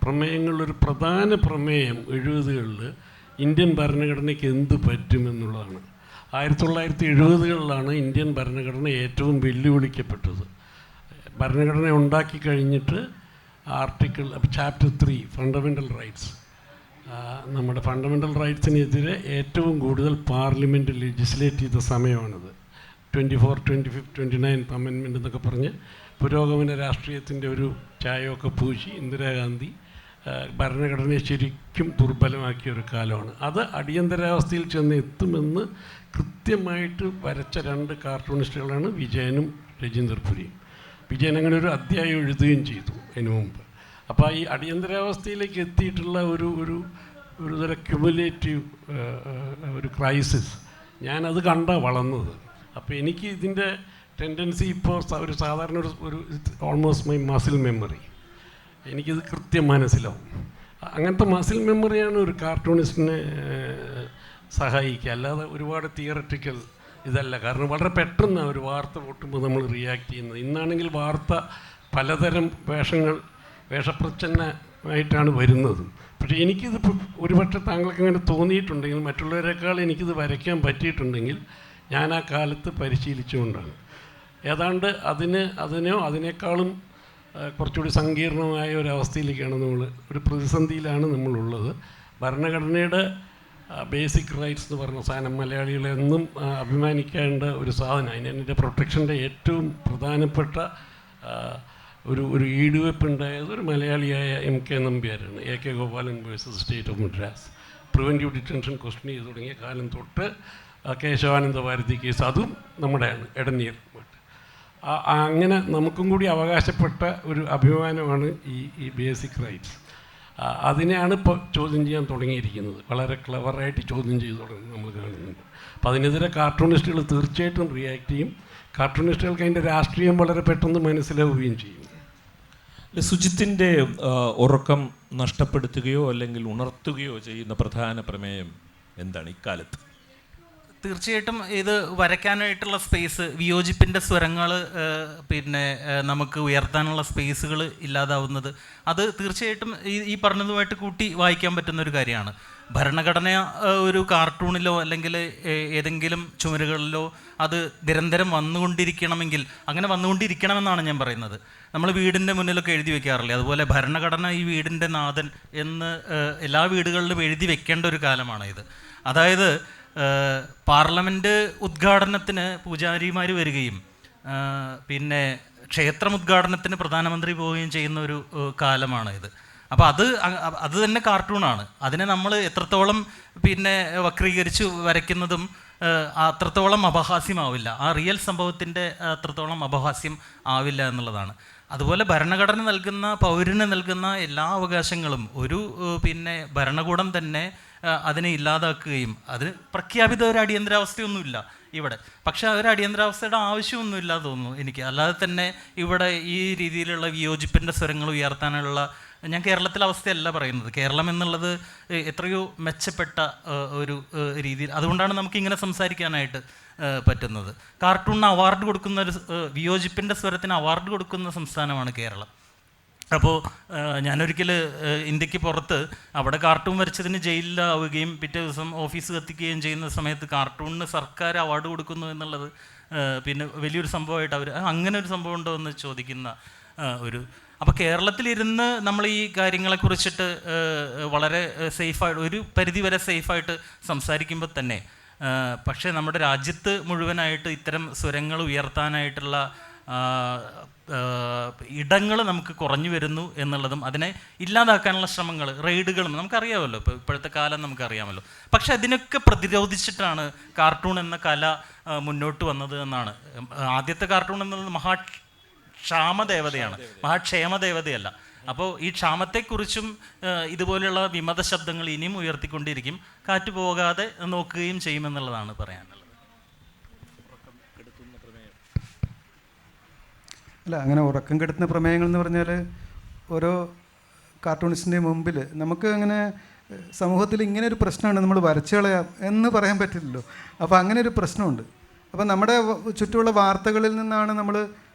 പ്രമേയങ്ങളിലൊരു പ്രധാന പ്രമേയം 70കളിൽ ഇന്ത്യൻ ഭരണഘടനയ്ക്ക് എന്ത് പറ്റുമെന്നുള്ളതാണ്. 1970കളിലാണ് ഇന്ത്യൻ ഭരണഘടന ഏറ്റവും വെല്ലുവിളിക്കപ്പെട്ടത്. ഭരണഘടന ഉണ്ടാക്കി കഴിഞ്ഞിട്ട് ചാപ്റ്റർ 3 ഫണ്ടമെൻ്റൽ റൈറ്റ്സ്, നമ്മുടെ ഫണ്ടമെൻ്റൽ റൈറ്റ്സിനെതിരെ ഏറ്റവും കൂടുതൽ പാർലമെൻറ്റ് ലെജിസ്ലേറ്റ് ചെയ്ത സമയമാണിത്. 24, 25, 29 അമെൻമെൻ്റ് എന്നൊക്കെ പറഞ്ഞ് പുരോഗമന രാഷ്ട്രീയത്തിൻ്റെ ഒരു ചായമൊക്കെ പൂശി ഇന്ദിരാഗാന്ധി ഭരണഘടനയെ ശരിക്കും ദുർബലമാക്കിയ ഒരു കാലമാണ്. അത് അടിയന്തരാവസ്ഥയിൽ ചെന്ന് എത്തുമെന്ന് കൃത്യമായിട്ട് വരച്ച 2 കാർട്ടൂണിസ്റ്റുകളാണ് വിജയനും രജീന്ദർ പുരിയും. വിജയൻ അങ്ങനെ ഒരു അധ്യായം എഴുതുകയും ചെയ്തു അതിനു മുമ്പ്. അപ്പോൾ ഈ അടിയന്തരാവസ്ഥയിലേക്ക് എത്തിയിട്ടുള്ള ഒരു തരം ക്യുമുലേറ്റീവ് ഒരു ക്രൈസിസ്, ഞാനത് കണ്ടാണ് വളർന്നത്. അപ്പോൾ എനിക്ക് ഇതിൻ്റെ ടെൻഡൻസി ഇപ്പോൾ ഒരു സാധാരണ ഒരു ഓൾമോസ്റ്റ് മൈ മസിൽ മെമ്മറി, എനിക്കിത് കൃത്യം മനസ്സിലാവും. അങ്ങനത്തെ മസിൽ മെമ്മറിയാണ് ഒരു കാർട്ടൂണിസ്റ്റിനെ സഹായിക്കുക, അല്ലാതെ ഒരുപാട് തിയററ്റിക്കൽ ഇതല്ല. കാരണം വളരെ പെട്ടെന്ന് ഒരു വാർത്ത പൊട്ടുമ്പോൾ നമ്മൾ റിയാക്ട് ചെയ്യുന്നത്. ഇന്നാണെങ്കിൽ വാർത്ത പലതരം വേഷപ്രച്ഛന്നമായിട്ടാണ് വരുന്നത്. പക്ഷേ എനിക്കിത് ഒരുപക്ഷെ താങ്കൾക്ക് അങ്ങനെ തോന്നിയിട്ടുണ്ടെങ്കിൽ, മറ്റുള്ളവരെക്കാൾ എനിക്കിത് വരയ്ക്കാൻ പറ്റിയിട്ടുണ്ടെങ്കിൽ ഞാൻ ആ കാലത്ത് പരിശീലിച്ചുകൊണ്ടാണ്. ഏതാണ്ട് അതിനേക്കാളും കുറച്ചുകൂടി സങ്കീർണമായ ഒരവസ്ഥയിലേക്കാണ് ഒരു പ്രതിസന്ധിയിലാണ് നമ്മളുള്ളത്. ഭരണഘടനയുടെ ബേസിക് റൈറ്റ്സ് എന്ന് പറഞ്ഞ സാധനം മലയാളികളെന്നും അഭിമാനിക്കേണ്ട ഒരു സാധനം. അതിൻ്റെ പ്രൊട്ടക്ഷൻ്റെ ഏറ്റവും പ്രധാനപ്പെട്ട ഒരു ഈടുവെപ്പുണ്ടായത് ഒരു മലയാളിയായ MK നമ്പ്യാരാണ്. AK Gopalan versus state of Madras. Preventive detention question ചെയ്ത് തുടങ്ങിയ കാലം തൊട്ട് കേശവാനന്ദ ഭാരതി കേസ്, അതും നമ്മുടെയാണ്, എടനിയർ. അങ്ങനെ നമുക്കും കൂടി അവകാശപ്പെട്ട ഒരു അഭിമാനമാണ് ഈ ബേസിക് റൈറ്റ്സ്. അതിനെയാണ് ഇപ്പോൾ ചോദ്യം ചെയ്യാൻ തുടങ്ങിയിരിക്കുന്നത്. വളരെ ക്ലവറായിട്ട് ചോദ്യം ചെയ്തു തുടങ്ങി നമ്മൾ കാണുന്നുണ്ട്. അപ്പോൾ അതിനെതിരെ കാർട്ടൂണിസ്റ്റുകൾ തീർച്ചയായിട്ടും റിയാക്ട് ചെയ്യും. കാർട്ടൂണിസ്റ്റുകൾക്ക് അതിൻ്റെ രാഷ്ട്രീയം വളരെ പെട്ടെന്ന് മനസ്സിലാവുകയും ചെയ്യും. സുജിത്തിൻ്റെ ഉറക്കം നഷ്ടപ്പെടുത്തുകയോ അല്ലെങ്കിൽ ഉണർത്തുകയോ ചെയ്യുന്ന പ്രധാന പ്രമേയം എന്താണ് ഇക്കാലത്ത്? തീർച്ചയായിട്ടും ഇത് വരയ്ക്കാനായിട്ടുള്ള സ്പേസ്, വിയോജിപ്പിൻ്റെ സ്വരങ്ങൾ പിന്നെ നമുക്ക് ഉയർത്താനുള്ള സ്പേസുകൾ ഇല്ലാതാവുന്നത്, അത് തീർച്ചയായിട്ടും ഈ പറഞ്ഞതുമായിട്ട് കൂട്ടി വായിക്കാൻ പറ്റുന്ന ഒരു കാര്യമാണ്. ഭരണഘടന ഒരു കാർട്ടൂണിലോ അല്ലെങ്കിൽ ഏതെങ്കിലും ചുമരുകളിലോ അത് നിരന്തരം വന്നുകൊണ്ടിരിക്കണമെങ്കിൽ അങ്ങനെ വന്നുകൊണ്ടിരിക്കണമെന്നാണ് ഞാൻ പറയുന്നത്. നമ്മൾ വീടിൻ്റെ മുന്നിലൊക്കെ എഴുതി വെക്കാറില്ലേ, അതുപോലെ ഭരണഘടന ഈ വീടിൻ്റെ നാഥൻ എന്ന് എല്ലാ വീടുകളിലും എഴുതി വെക്കേണ്ട ഒരു കാലമാണ് ഇത്. അതായത് പാർലമെൻറ്റ് ഉദ്ഘാടനത്തിന് പൂജാരിമാർ വരികയും പിന്നെ ക്ഷേത്രം ഉദ്ഘാടനത്തിന് പ്രധാനമന്ത്രി പോവുകയും ചെയ്യുന്ന ഒരു കാലമാണ് ഇത്. അപ്പോൾ അത് തന്നെ കാർട്ടൂണാണ്. അതിനെ നമ്മൾ എത്രത്തോളം പിന്നെ വക്രീകരിച്ച് വരയ്ക്കുന്നതും അത്രത്തോളം അപഹാസ്യമാവില്ല, ആ റിയൽ സംഭവത്തിൻ്റെ അത്രത്തോളം അപഹാസ്യം ആവില്ല എന്നുള്ളതാണ്. അതുപോലെ ഭരണഘടന നൽകുന്ന, പൗരന് നൽകുന്ന എല്ലാ അവകാശങ്ങളും ഒരു പിന്നെ ഭരണകൂടം തന്നെ അതിനെ ഇല്ലാതാക്കുകയും, അതിന് പ്രഖ്യാപിത ഒരു അടിയന്തരാവസ്ഥയൊന്നുമില്ല ഇവിടെ. പക്ഷേ ഒരു അടിയന്തരാവസ്ഥയുടെ ആവശ്യമൊന്നുമില്ല തോന്നുന്നു എനിക്ക്. അല്ലാതെ തന്നെ ഇവിടെ ഈ രീതിയിലുള്ള വിയോജിപ്പിൻ്റെ സ്വരങ്ങൾ ഉയർത്താനുള്ള, ഞാൻ കേരളത്തിലെ അവസ്ഥയല്ല പറയുന്നത്, കേരളം എന്നുള്ളത് എത്രയോ മെച്ചപ്പെട്ട ഒരു രീതിയിൽ, അതുകൊണ്ടാണ് നമുക്കിങ്ങനെ സംസാരിക്കാനായിട്ട് പറ്റുന്നത്. കാർട്ടൂണിന് അവാർഡ് കൊടുക്കുന്ന ഒരു, വിയോജിപ്പിൻ്റെ സ്വരത്തിന് അവാർഡ് കൊടുക്കുന്ന സംസ്ഥാനമാണ് കേരളം. അപ്പോൾ ഞാനൊരിക്കൽ ഇന്ത്യക്ക് പുറത്ത് അവിടെ കാർട്ടൂൺ വരച്ചതിന് ജയിലിലാവുകയും പിറ്റേ ദിവസം ഓഫീസ് കത്തിക്കുകയും ചെയ്യുന്ന സമയത്ത് കാർട്ടൂണിന് സർക്കാർ അവാർഡ് കൊടുക്കുന്നു എന്നുള്ളത് പിന്നെ വലിയൊരു സംഭവമായിട്ട് അവർ അങ്ങനെ ഒരു സംഭവം ഉണ്ടോ എന്ന് ചോദിക്കുന്ന ഒരു. അപ്പോൾ കേരളത്തിലിരുന്ന് നമ്മൾ ഈ കാര്യങ്ങളെക്കുറിച്ചിട്ട് വളരെ സേഫായിട്ട്, ഒരു പരിധിവരെ സേഫായിട്ട് സംസാരിക്കുമ്പോൾ തന്നെ പക്ഷേ നമ്മുടെ രാജ്യത്ത് മുഴുവനായിട്ട് ഇത്തരം സ്വരങ്ങൾ ഉയർത്താനായിട്ടുള്ള ഇടങ്ങൾ നമുക്ക് കുറഞ്ഞു വരുന്നു എന്നുള്ളതും, അതിനെ ഇല്ലാതാക്കാനുള്ള ശ്രമങ്ങൾ, റെയ്ഡുകളും നമുക്കറിയാമല്ലോ, ഇപ്പോഴത്തെ കാലം നമുക്കറിയാമല്ലോ. പക്ഷെ അതിനൊക്കെ പ്രതിരോധിച്ചിട്ടാണ് കാർട്ടൂൺ എന്ന കല മുന്നോട്ട് വന്നത് എന്നാണ്. ആദ്യത്തെ കാർട്ടൂൺ എന്നുള്ളത് ക്ഷാമദേവതയാണ്, മഹാക്ഷേമദേവതയല്ല. അപ്പോൾ ഈ ക്ഷാമത്തെക്കുറിച്ചും ഇതുപോലെയുള്ള വിമത ശബ്ദങ്ങൾ ഇനിയും ഉയർത്തിക്കൊണ്ടിരിക്കും, കാറ്റ് പോകാതെ നോക്കുകയും ചെയ്യുമെന്നുള്ളതാണ് പറയാനുള്ളത്. അല്ല, അങ്ങനെ ഉറക്കം കെടുത്തുന്ന പ്രമേയങ്ങൾ എന്ന് പറഞ്ഞാൽ ഓരോ കാർട്ടൂണിസ്റ്റിൻ്റെ മുമ്പിൽ നമുക്ക് അങ്ങനെ സമൂഹത്തിൽ ഇങ്ങനെ ഒരു പ്രശ്നമാണ്, നമ്മൾ വരച്ചു കളയാം എന്ന് പറയാൻ പറ്റില്ലല്ലോ. അപ്പോൾ അങ്ങനെ ഒരു പ്രശ്നമുണ്ട്. അപ്പോൾ നമ്മുടെ ചുറ്റുമുള്ള വാർത്തകളിൽ നിന്നാണ് നമ്മൾ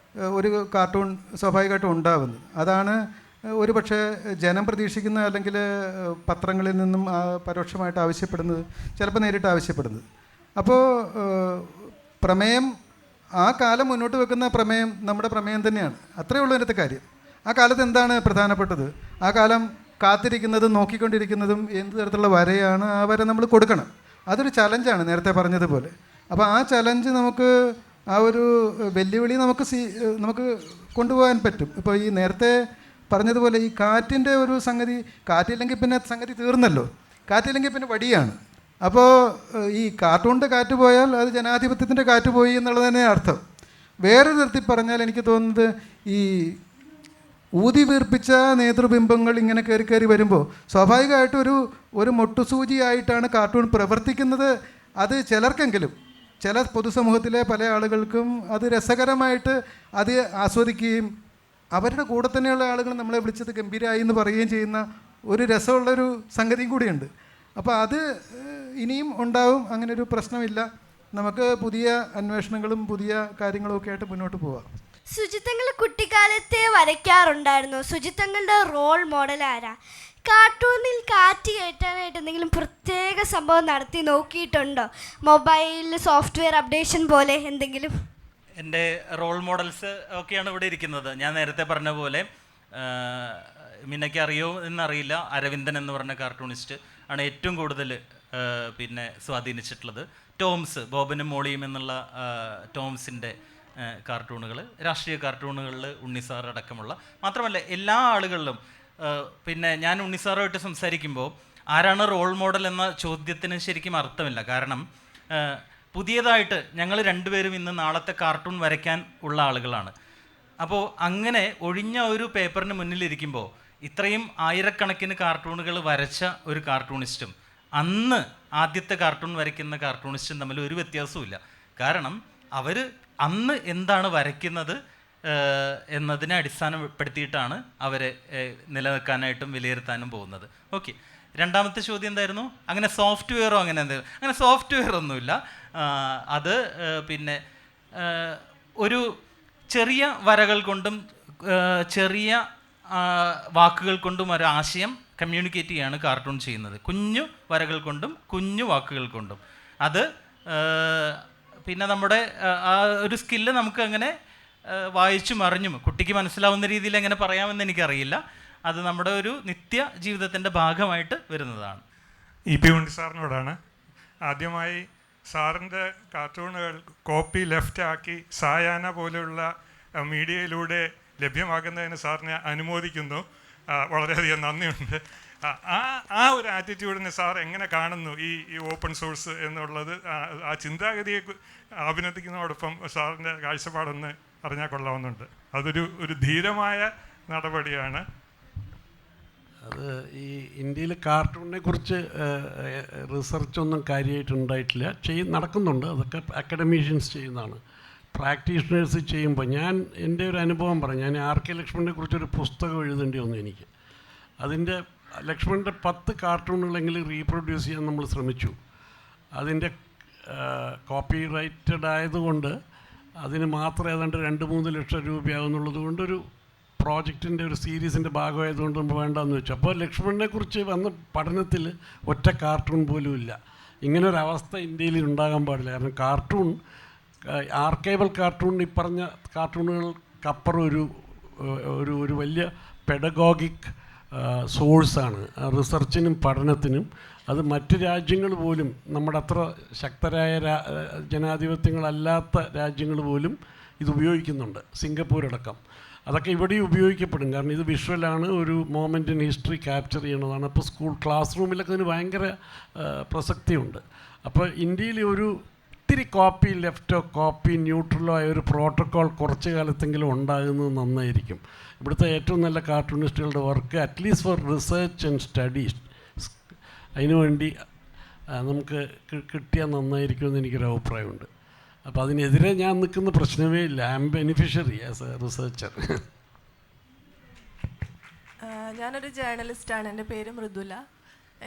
ഒരു കാർട്ടൂൺ സ്വാഭാവികമായിട്ടും ഉണ്ടാകുന്നത്. അതാണ് ഒരു പക്ഷേ ജനം പ്രതീക്ഷിക്കുന്ന, അല്ലെങ്കിൽ പത്രങ്ങളിൽ നിന്നും പരോക്ഷമായിട്ട് ആവശ്യപ്പെടുന്നത്, ചിലപ്പോൾ നേരിട്ട് ആവശ്യപ്പെടുന്നത്. അപ്പോൾ പ്രമേയം, ആ കാലം മുന്നോട്ട് വെക്കുന്ന പ്രമേയം നമ്മുടെ പ്രമേയം തന്നെയാണ്. അത്രയേ ഉള്ളൂ അതിനകത്തെ കാര്യം. ആ കാലത്ത് എന്താണ് പ്രധാനപ്പെട്ടത്? ആ കാലം കാത്തിരിക്കുന്നതും നോക്കിക്കൊണ്ടിരിക്കുന്നതും എന്ത് തരത്തിലുള്ള വരയാണ്, ആ വര നമ്മൾ കൊടുക്കണം. അതൊരു ചലഞ്ചാണ് നേരത്തെ പറഞ്ഞതുപോലെ. അപ്പോൾ ആ ചലഞ്ച് നമുക്ക്, ആ ഒരു വെല്ലുവിളി നമുക്ക് കൊണ്ടുപോകാൻ പറ്റും. ഇപ്പോൾ ഈ നേരത്തെ പറഞ്ഞതുപോലെ ഈ കാറ്റിൻ്റെ ഒരു സംഗതി, കാറ്റില്ലെങ്കിൽ പിന്നെ സംഗതി തീർന്നല്ലോ. കാറ്റില്ലെങ്കിൽ പിന്നെ വടിയാണ്. അപ്പോൾ ഈ കാർട്ടൂണിൻ്റെ കാറ്റ് പോയാൽ അത് ജനാധിപത്യത്തിൻ്റെ കാറ്റ് പോയി എന്നുള്ളത് തന്നെ അർത്ഥം. വേറെ തരത്തിൽ പറഞ്ഞാൽ എനിക്ക് തോന്നുന്നത്, ഈ ഊതി വീർപ്പിച്ച നേതൃബിംബങ്ങൾ ഇങ്ങനെ കയറി വരുമ്പോൾ സ്വാഭാവികമായിട്ടും ഒരു മൊട്ടുസൂചിയായിട്ടാണ് കാർട്ടൂൺ പ്രവർത്തിക്കുന്നത്. അത് ചിലർക്കെങ്കിലും, ചില പൊതുസമൂഹത്തിലെ പല ആളുകൾക്കും അത് രസകരമായിട്ട് അത് ആസ്വദിക്കുകയും അവരുടെ കൂടെ തന്നെയുള്ള ആളുകൾ നമ്മളെ വിളിച്ചത് ഗംഭീരമായി എന്ന് പറയുകയും ചെയ്യുന്ന ഒരു രസമുള്ളൊരു സംഗതിയും കൂടിയുണ്ട്. അപ്പോൾ അത് ഇനിയും ഉണ്ടാവും, അങ്ങനൊരു പ്രശ്നമില്ല. നമുക്ക് പുതിയ അന്വേഷണങ്ങളും പുതിയ കാര്യങ്ങളും ഒക്കെ ആയിട്ട് മുന്നോട്ട് പോവാം. ശുചിത്വങ്ങൾ കുട്ടിക്കാലത്തെ വരയ്ക്കാറുണ്ടായിരുന്നു. ശുചിത്വങ്ങളുടെ റോൾ മോഡൽ ആരാ? കാർട്ടൂണിൽ കാറ്റ് കയറ്റാനായിട്ട് എന്തെങ്കിലും പ്രത്യേക സംഭവം നടത്തി നോക്കിയിട്ടുണ്ടോ? മൊബൈൽ സോഫ്റ്റ്വെയർ അപ്ഡേഷൻ പോലെ എന്തെങ്കിലും? എൻ്റെ റോൾ മോഡൽസ് ഒക്കെയാണ് ഇവിടെ ഇരിക്കുന്നത്. ഞാൻ നേരത്തെ പറഞ്ഞ പോലെ മിന്നയ്ക്ക് അറിയോ എന്നറിയില്ല, അരവിന്ദൻ എന്ന് പറഞ്ഞ കാർട്ടൂണിസ്റ്റ് ആണ് ഏറ്റവും കൂടുതൽ പിന്നെ സ്വാധീനിച്ചിട്ടുള്ളത്. ടോംസ്, ബോബനും മോളിയും എന്നുള്ള ടോംസിൻ്റെ കാർട്ടൂണുകൾ, രാഷ്ട്രീയ കാർട്ടൂണുകളിൽ ഉണ്ണിസാർ അടക്കമുള്ള, മാത്രമല്ല എല്ലാ ആളുകളിലും. പിന്നെ ഞാൻ ഉണ്ണിസാറുമായിട്ട് സംസാരിക്കുമ്പോൾ ആരാണ് റോൾ മോഡൽ എന്ന ചോദ്യത്തിന് ശരിക്കും അർത്ഥമില്ല. കാരണം പുതിയതായിട്ട് ഞങ്ങൾ രണ്ടുപേരും ഇന്ന് നാളത്തെ കാർട്ടൂൺ വരയ്ക്കാൻ ഉള്ള ആളുകളാണ്. അപ്പോൾ അങ്ങനെ ഒഴിഞ്ഞ ഒരു പേപ്പറിന് മുന്നിലിരിക്കുമ്പോൾ ഇത്രയും ആയിരക്കണക്കിന് കാർട്ടൂണുകൾ വരച്ച ഒരു കാർട്ടൂണിസ്റ്റും അന്ന് ആദ്യത്തെ കാർട്ടൂൺ വരയ്ക്കുന്ന കാർട്ടൂണിസ്റ്റും തമ്മിൽ ഒരു വ്യത്യാസവുമില്ല. കാരണം അവർ അന്ന് എന്താണ് വരയ്ക്കുന്നത് എന്നതിനെ അടിസ്ഥാനപ്പെടുത്തിയിട്ടാണ് അവരെ നിലനിൽക്കാനായിട്ടും വിലയിരുത്താനും പോകുന്നത്. ഓക്കെ, രണ്ടാമത്തെ ചോദ്യം എന്തായിരുന്നു? അങ്ങനെ സോഫ്റ്റ്വെയറോ അങ്ങനെ എന്തെങ്കിലും? അങ്ങനെ സോഫ്റ്റ്വെയർ ഒന്നുമില്ല. അത് പിന്നെ ഒരു ചെറിയ വരകൾ കൊണ്ടും ചെറിയ വാക്കുകൾ കൊണ്ടും ഒരു ആശയം കമ്മ്യൂണിക്കേറ്റ് ചെയ്യാണ് കാർട്ടൂൺ ചെയ്യുന്നത്. കുഞ്ഞു വരകൾ കൊണ്ടും കുഞ്ഞു വാക്കുകൾ കൊണ്ടും. അത് പിന്നെ നമ്മുടെ ആ ഒരു സ്കില്ല് നമുക്ക് അങ്ങനെ വായിച്ചും അറിഞ്ഞും കുട്ടിക്ക് മനസ്സിലാവുന്ന രീതിയിൽ എങ്ങനെ പറയാമെന്ന് എനിക്കറിയില്ല. അത് നമ്മുടെ ഒരു നിത്യ ജീവിതത്തിൻ്റെ ഭാഗമായിട്ട് വരുന്നതാണ്. ഇ.പി. ഉണ്ണി സാറിനോടാണ്. ആദ്യമായി സാറിൻ്റെ കാർട്ടൂണുകൾ കോപ്പി ലെഫ്റ്റ് ആക്കി സായാഹ്ന പോലെയുള്ള മീഡിയയിലൂടെ ലഭ്യമാക്കുന്നതിന് സാറിനെ അനുമോദിക്കുന്നു. വളരെയധികം നന്ദിയുണ്ട്. ആ ഒരു ആറ്റിറ്റ്യൂഡിനെ സാർ എങ്ങനെ കാണുന്നു? ഈ ഓപ്പൺ സോഴ്സ് എന്നുള്ളത് ആ ചിന്താഗതിയെ അഭിനന്ദിക്കുന്നതോടൊപ്പം സാറിൻ്റെ കാഴ്ചപ്പാടൊന്ന് അറിഞ്ഞാൽ കൊള്ളാവുന്നുണ്ട്. അതൊരു ധീരമായ നടപടിയാണ്. അത് ഈ ഇന്ത്യയിൽ കാർട്ടൂണിനെ കുറിച്ച് റിസർച്ചൊന്നും കാര്യമായിട്ടുണ്ടായിട്ടില്ല. നടക്കുന്നുണ്ട്. അതൊക്കെ അക്കാഡമീഷ്യൻസ് ചെയ്യുന്നതാണ്. പ്രാക്ടീഷണേഴ്സ് ചെയ്യുമ്പോൾ എൻ്റെ ഒരു അനുഭവം പറഞ്ഞു. ഞാൻ ആർ കെ ലക്ഷ്മണനെ കുറിച്ചൊരു പുസ്തകം എഴുതേണ്ടി വന്നു എനിക്ക്. അതിൻ്റെ ലക്ഷ്മണൻ്റെ 10 കാർട്ടൂണുകളെങ്കിലും റീപ്രൊഡ്യൂസ് ചെയ്യാൻ നമ്മൾ ശ്രമിച്ചു. അതിൻ്റെ കോപ്പി റൈറ്റഡ് ആയതുകൊണ്ട് അതിന് മാത്രം ഏതാണ്ട് 2-3 ലക്ഷം രൂപയാകുന്നുള്ളത് കൊണ്ടൊരു പ്രോജക്റ്റിൻ്റെ ഒരു സീരീസിൻ്റെ ഭാഗമായതുകൊണ്ട് നമ്മൾ വേണ്ടെന്ന് വെച്ചു. അപ്പോൾ ലക്ഷ്മണനെ കുറിച്ച് വന്ന പഠനത്തിൽ ഒറ്റ കാർട്ടൂൺ പോലും ഇല്ല. ഇങ്ങനൊരവസ്ഥ ഇന്ത്യയിൽ ഉണ്ടാകാൻ പാടില്ല. കാരണം കാർട്ടൂൺ, ആർക്കൈവൽ കാർട്ടൂൺ, ഈ പറഞ്ഞ കാർട്ടൂണുകൾക്കപ്പുറം ഒരു വലിയ പെഡഗോഗിക് സോഴ്സാണ് റിസർച്ചിനും പഠനത്തിനും. അത് മറ്റ് രാജ്യങ്ങൾ പോലും, നമ്മുടെ അത്ര ശക്തരായ ജനാധിപത്യങ്ങളല്ലാത്ത രാജ്യങ്ങൾ പോലും ഇത് ഉപയോഗിക്കുന്നുണ്ട്, സിംഗപ്പൂരടക്കം. അതൊക്കെ ഇവിടെയും ഉപയോഗിക്കപ്പെടും. കാരണം ഇത് വിഷ്വലാണ്, ഒരു മോമെൻ്റ് ഇൻ ഹിസ്റ്ററി ക്യാപ്ചർ ചെയ്യണതാണ്. അപ്പോൾ ക്ലാസ് റൂമിലൊക്കെ ഇതിന് ഭയങ്കര പ്രസക്തിയുണ്ട്. അപ്പോൾ ഇന്ത്യയിൽ ഇത്തിരി കോപ്പി ലെഫ്റ്റോ കോപ്പി ന്യൂട്രലോ ആയ ഒരു പ്രോട്ടോക്കോൾ കുറച്ച് കാലത്തെങ്കിലും ഉണ്ടാകുന്നത് നന്നായിരിക്കും. ഇവിടുത്തെ ഏറ്റവും നല്ല കാർട്ടൂണിസ്റ്റുകളുടെ work at least for research and studies അതിനുവേണ്ടി നമുക്ക് കിട്ടിയാൽ നന്നായിരിക്കുമെന്ന് എനിക്കൊരു അഭിപ്രായമുണ്ട്. അപ്പോൾ അതിനെതിരെ ഞാൻ നിൽക്കുന്ന പ്രശ്നമേ ഇല്ല. I am beneficiary as a researcher. ഞാനൊരു ജേർണലിസ്റ്റാണ്. എൻ്റെ പേര് മൃദുല.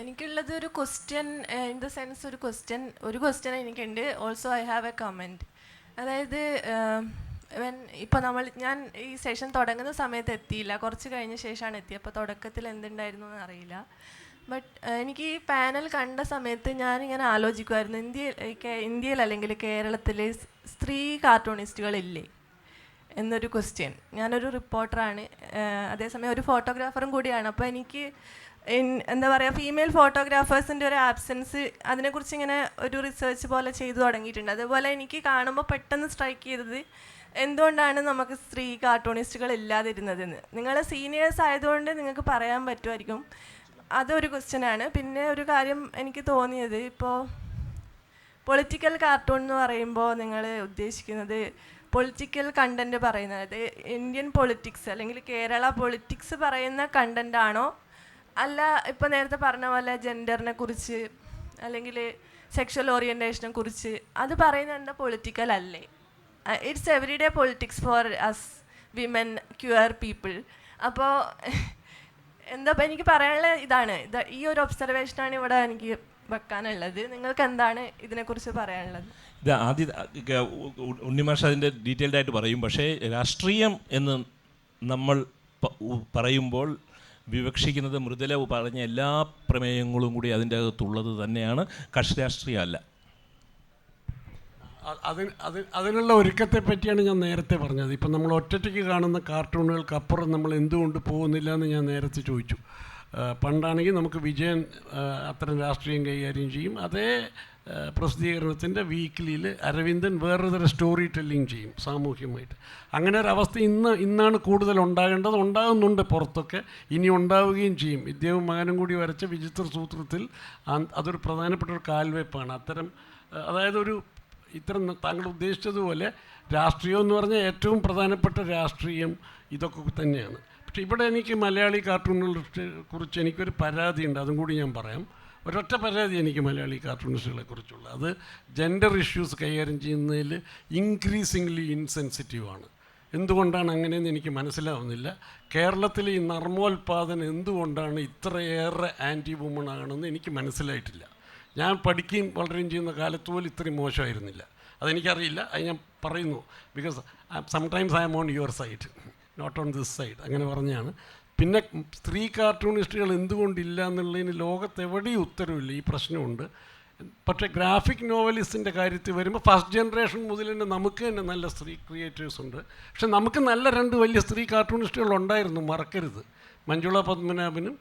എനിക്കുള്ളത് ഒരു ക്വസ്റ്റ്യൻ, ഇൻ ദ സെൻസ് ഒരു ക്വസ്റ്റ്യൻ എനിക്കുണ്ട്. Also I have a comment. അതായത് ഇപ്പോൾ ഞാൻ ഈ സെഷൻ തുടങ്ങുന്ന സമയത്ത് എത്തിയില്ല, കുറച്ച് കഴിഞ്ഞ ശേഷമാണ് എത്തിയത്. അപ്പോൾ തുടക്കത്തിൽ എന്തുണ്ടായിരുന്നു എന്ന് അറിയില്ല. ബട്ട് എനിക്ക് ഈ പാനൽ കണ്ട സമയത്ത് ഞാനിങ്ങനെ ആലോചിക്കുമായിരുന്നു, ഇന്ത്യയിൽ അല്ലെങ്കിൽ കേരളത്തിൽ സ്ത്രീ കാർട്ടൂണിസ്റ്റുകളില്ലേ എന്നൊരു ക്വസ്റ്റ്യൻ. ഞാനൊരു റിപ്പോർട്ടറാണ്, അതേസമയം ഒരു ഫോട്ടോഗ്രാഫറും കൂടിയാണ്. അപ്പോൾ എനിക്ക് എന്താ പറയുക, ഫീമെയിൽ ഫോട്ടോഗ്രാഫേഴ്സിൻ്റെ ഒരു ആബ്സെൻസ്, അതിനെക്കുറിച്ച് ഇങ്ങനെ ഒരു റിസർച്ച് പോലെ ചെയ്തു തുടങ്ങിയിട്ടുണ്ട്. അതുപോലെ എനിക്ക് കാണുമ്പോൾ പെട്ടെന്ന് സ്ട്രൈക്ക് ചെയ്തത്, എന്തുകൊണ്ടാണ് നമുക്ക് സ്ത്രീ കാർട്ടൂണിസ്റ്റുകൾ ഇല്ലാതിരുന്നതെന്ന്. നിങ്ങൾ സീനിയേഴ്സ് ആയതുകൊണ്ട് നിങ്ങൾക്ക് പറയാൻ പറ്റുമായിരിക്കും. അതൊരു ക്വസ്റ്റ്യനാണ്. പിന്നെ ഒരു കാര്യം എനിക്ക് തോന്നിയത്, ഇപ്പോൾ പൊളിറ്റിക്കൽ കാർട്ടൂൺ എന്ന് പറയുമ്പോൾ നിങ്ങൾ ഉദ്ദേശിക്കുന്നത് പൊളിറ്റിക്കൽ കണ്ടൻറ്റ് പറയുന്നത് ഇന്ത്യൻ പൊളിറ്റിക്സ് അല്ലെങ്കിൽ കേരള പൊളിറ്റിക്സ് പറയുന്ന കണ്ടൻ്റ് ആണോ, അല്ല ഇപ്പോൾ നേരത്തെ പറഞ്ഞ പോലെ ജെൻഡറിനെ കുറിച്ച് അല്ലെങ്കിൽ സെക്ഷൽ ഓറിയൻറ്റേഷനെ കുറിച്ച് അത് പറയുന്നത് എന്താ പൊളിറ്റിക്കൽ അല്ലേ? It's everyday politics for us women, queer people. അപ്പോൾ എന്താ എനിക്ക് പറയാനുള്ള ഇതാണ്, ഈ ഒരു ഒബ്സർവേഷനാണ് ഇവിടെ എനിക്ക് വെക്കാനുള്ളത്. നിങ്ങൾക്ക് എന്താണ് ഇതിനെക്കുറിച്ച് പറയാനുള്ളത്? ഇത് ആദ്യം ഉണ്ണിമാഷ അതിൻ്റെ ഡീറ്റെയിൽഡ് ആയിട്ട് പറയും. പക്ഷേ രാഷ്ട്രീയം എന്ന് നമ്മൾ പറയുമ്പോൾ വിവക്ഷിക്കുന്നത് മൃദുല പറഞ്ഞ എല്ലാ പ്രമേയങ്ങളും കൂടി അതിൻ്റെ അകത്തുള്ളത് തന്നെയാണ്. കക്ഷി രാഷ്ട്രീയമല്ല. അതിനുള്ള ഒരുക്കത്തെ പറ്റിയാണ് ഞാൻ നേരത്തെ പറഞ്ഞത്. ഇപ്പം നമ്മൾ ഒറ്റയ്ക്ക് കാണുന്ന കാർട്ടൂണുകൾക്കപ്പുറം നമ്മൾ എന്തുകൊണ്ട് പോകുന്നില്ല എന്ന് ഞാൻ നേരത്തെ ചോദിച്ചു. പണ്ടാണെങ്കിൽ നമുക്ക് വിജയൻ അത്തരം രാഷ്ട്രീയം കൈകാര്യം ചെയ്യും, അതേ പ്രസിദ്ധീകരണത്തിൻ്റെ വീക്കിലിയിൽ അരവിന്ദൻ വേറൊരു തരം സ്റ്റോറി ടെല്ലിങ് ചെയ്യും സാമൂഹ്യമായിട്ട്. അങ്ങനെ ഒരു അവസ്ഥ ഇന്നാണ് കൂടുതൽ ഉണ്ടാകേണ്ടത്, ഉണ്ടാകുന്നുണ്ട് പുറത്തൊക്കെ, ഇനി ഉണ്ടാവുകയും ചെയ്യും. ഇദ്ദേഹവും മകനും കൂടി വരച്ച വിചിത്ര സൂത്രത്തിൽ അതൊരു പ്രധാനപ്പെട്ട ഒരു കാൽവയ്പ്പാണ്. അത്തരം അതായത് ഇത്തരം താങ്കൾ ഉദ്ദേശിച്ചതുപോലെ രാഷ്ട്രീയം എന്ന് പറഞ്ഞാൽ ഏറ്റവും പ്രധാനപ്പെട്ട രാഷ്ട്രീയം ഇതൊക്കെ തന്നെയാണ്. പക്ഷേ ഇവിടെ എനിക്ക് മലയാളി കാർട്ടൂണുകളെ കുറിച്ച് എനിക്കൊരു പരാതിയുണ്ട്, അതും കൂടി ഞാൻ പറയാം. ഒരൊറ്റ പരാതി എനിക്ക് മലയാളി കാർട്ടൂണിസ്റ്റുകളെ കുറിച്ചുള്ള, അത് ജെൻഡർ ഇഷ്യൂസ് കൈകാര്യം ചെയ്യുന്നതിൽ ഇൻക്രീസിംഗ്ലി ഇൻസെൻസിറ്റീവാണ്. എന്തുകൊണ്ടാണ് അങ്ങനെയെന്ന് എനിക്ക് മനസ്സിലാവുന്നില്ല. കേരളത്തിലെ ഈ നർമ്മോൽപാദനം എന്തുകൊണ്ടാണ് ഇത്രയേറെ ആൻറ്റി വുമൺ ആണെന്ന് എനിക്ക് മനസ്സിലായിട്ടില്ല. ഞാൻ പഠിക്കുകയും വളരുകയും ചെയ്യുന്ന കാലത്ത് പോലും ഇത്രയും മോശമായിരുന്നില്ല. അതെനിക്കറിയില്ല, അത് ഞാൻ പറയുന്നു. Because sometimes I am on your side, not on this side, അങ്ങനെ പറഞ്ഞാണ്. പിന്നെ സ്ത്രീ കാർട്ടൂണിസ്റ്റുകൾ എന്തുകൊണ്ടില്ല എന്നുള്ളതിന് ലോകത്തെവിടെയും ഉത്തരവില്ല. ഈ പ്രശ്നമുണ്ട്. പക്ഷേ ഗ്രാഫിക് നോവലിസ്റ്റിൻ്റെ കാര്യത്തിൽ വരുമ്പോൾ ഫസ്റ്റ് ജനറേഷൻ മുതൽ തന്നെ നമുക്ക് തന്നെ നല്ല സ്ത്രീ ക്രിയേറ്റേഴ്സ് ഉണ്ട്. പക്ഷെ നമുക്ക് നല്ല 2 വലിയ സ്ത്രീ കാർട്ടൂണിസ്റ്റുകൾ ഉണ്ടായിരുന്നു, മറക്കരുത്. മഞ്ജുള പത്മനാഭനും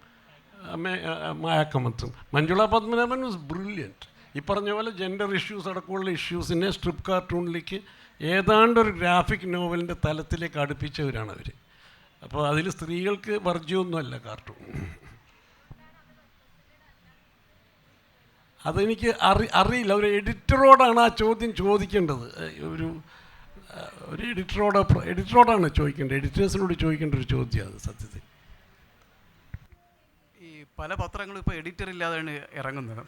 മായാക്കമത്തും. Manjula Padmanabhan was brilliant. ഈ പറഞ്ഞ പോലെ ജെൻഡർ ഇഷ്യൂസ് അടക്കമുള്ള ഇഷ്യൂസിനെ സ്ട്രിപ്പ് കാർട്ടൂണിലേക്ക് ഏതാണ്ടൊരു ഗ്രാഫിക് നോവലിൻ്റെ തലത്തിലേക്ക് അടുപ്പിച്ചവരാണ് അവർ. അപ്പോൾ അതിൽ സ്ത്രീകൾക്ക് വർജ്യമൊന്നുമല്ല കാർട്ടൂൺ. അതെനിക്ക് അറിയില്ല. ഒരു എഡിറ്ററോടാണ് ആ ചോദ്യം ചോദിക്കേണ്ടത്. ഒരു എഡിറ്ററോടാണ് ചോദിക്കേണ്ടത്, എഡിറ്റേഴ്സിനോട് ചോദിക്കേണ്ട ഒരു ചോദ്യം അത് സത്യത്തിൽ. ഈ പല പത്രങ്ങളും ഇപ്പോൾ എഡിറ്റർ ഇല്ലാതെയാണ് ഇറങ്ങുന്നത്.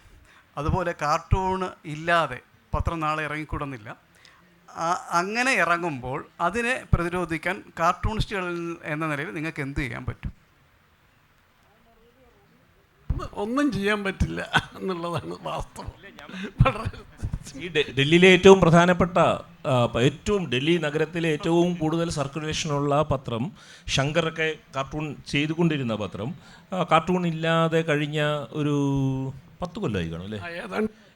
അതുപോലെ കാർട്ടൂൺ ഇല്ലാതെ പത്രം നാളെ ഇറങ്ങിക്കൂടുന്നില്ല. അങ്ങനെ ഇറങ്ങുമ്പോൾ അതിനെ പ്രതിരോധിക്കാൻ കാർട്ടൂണിസ്റ്റുകൾ എന്ന നിലയിൽ നിങ്ങൾക്ക് എന്ത് ചെയ്യാൻ പറ്റും? ഒന്നും ചെയ്യാൻ പറ്റില്ല എന്നുള്ളതാണ് വാസ്തവം. ഈ ഡൽഹിയിലെ ഏറ്റവും പ്രധാനപ്പെട്ട ഡൽഹി നഗരത്തിലെ ഏറ്റവും കൂടുതൽ സർക്കുലേഷനുള്ള പത്രം, ശങ്കറൊക്കെ കാർട്ടൂൺ ചെയ്തുകൊണ്ടിരുന്ന പത്രം, കാർട്ടൂൺ ഇല്ലാതെ കഴിഞ്ഞ ഒരു 10 കൊല്ലമായി കാണും അല്ലേ?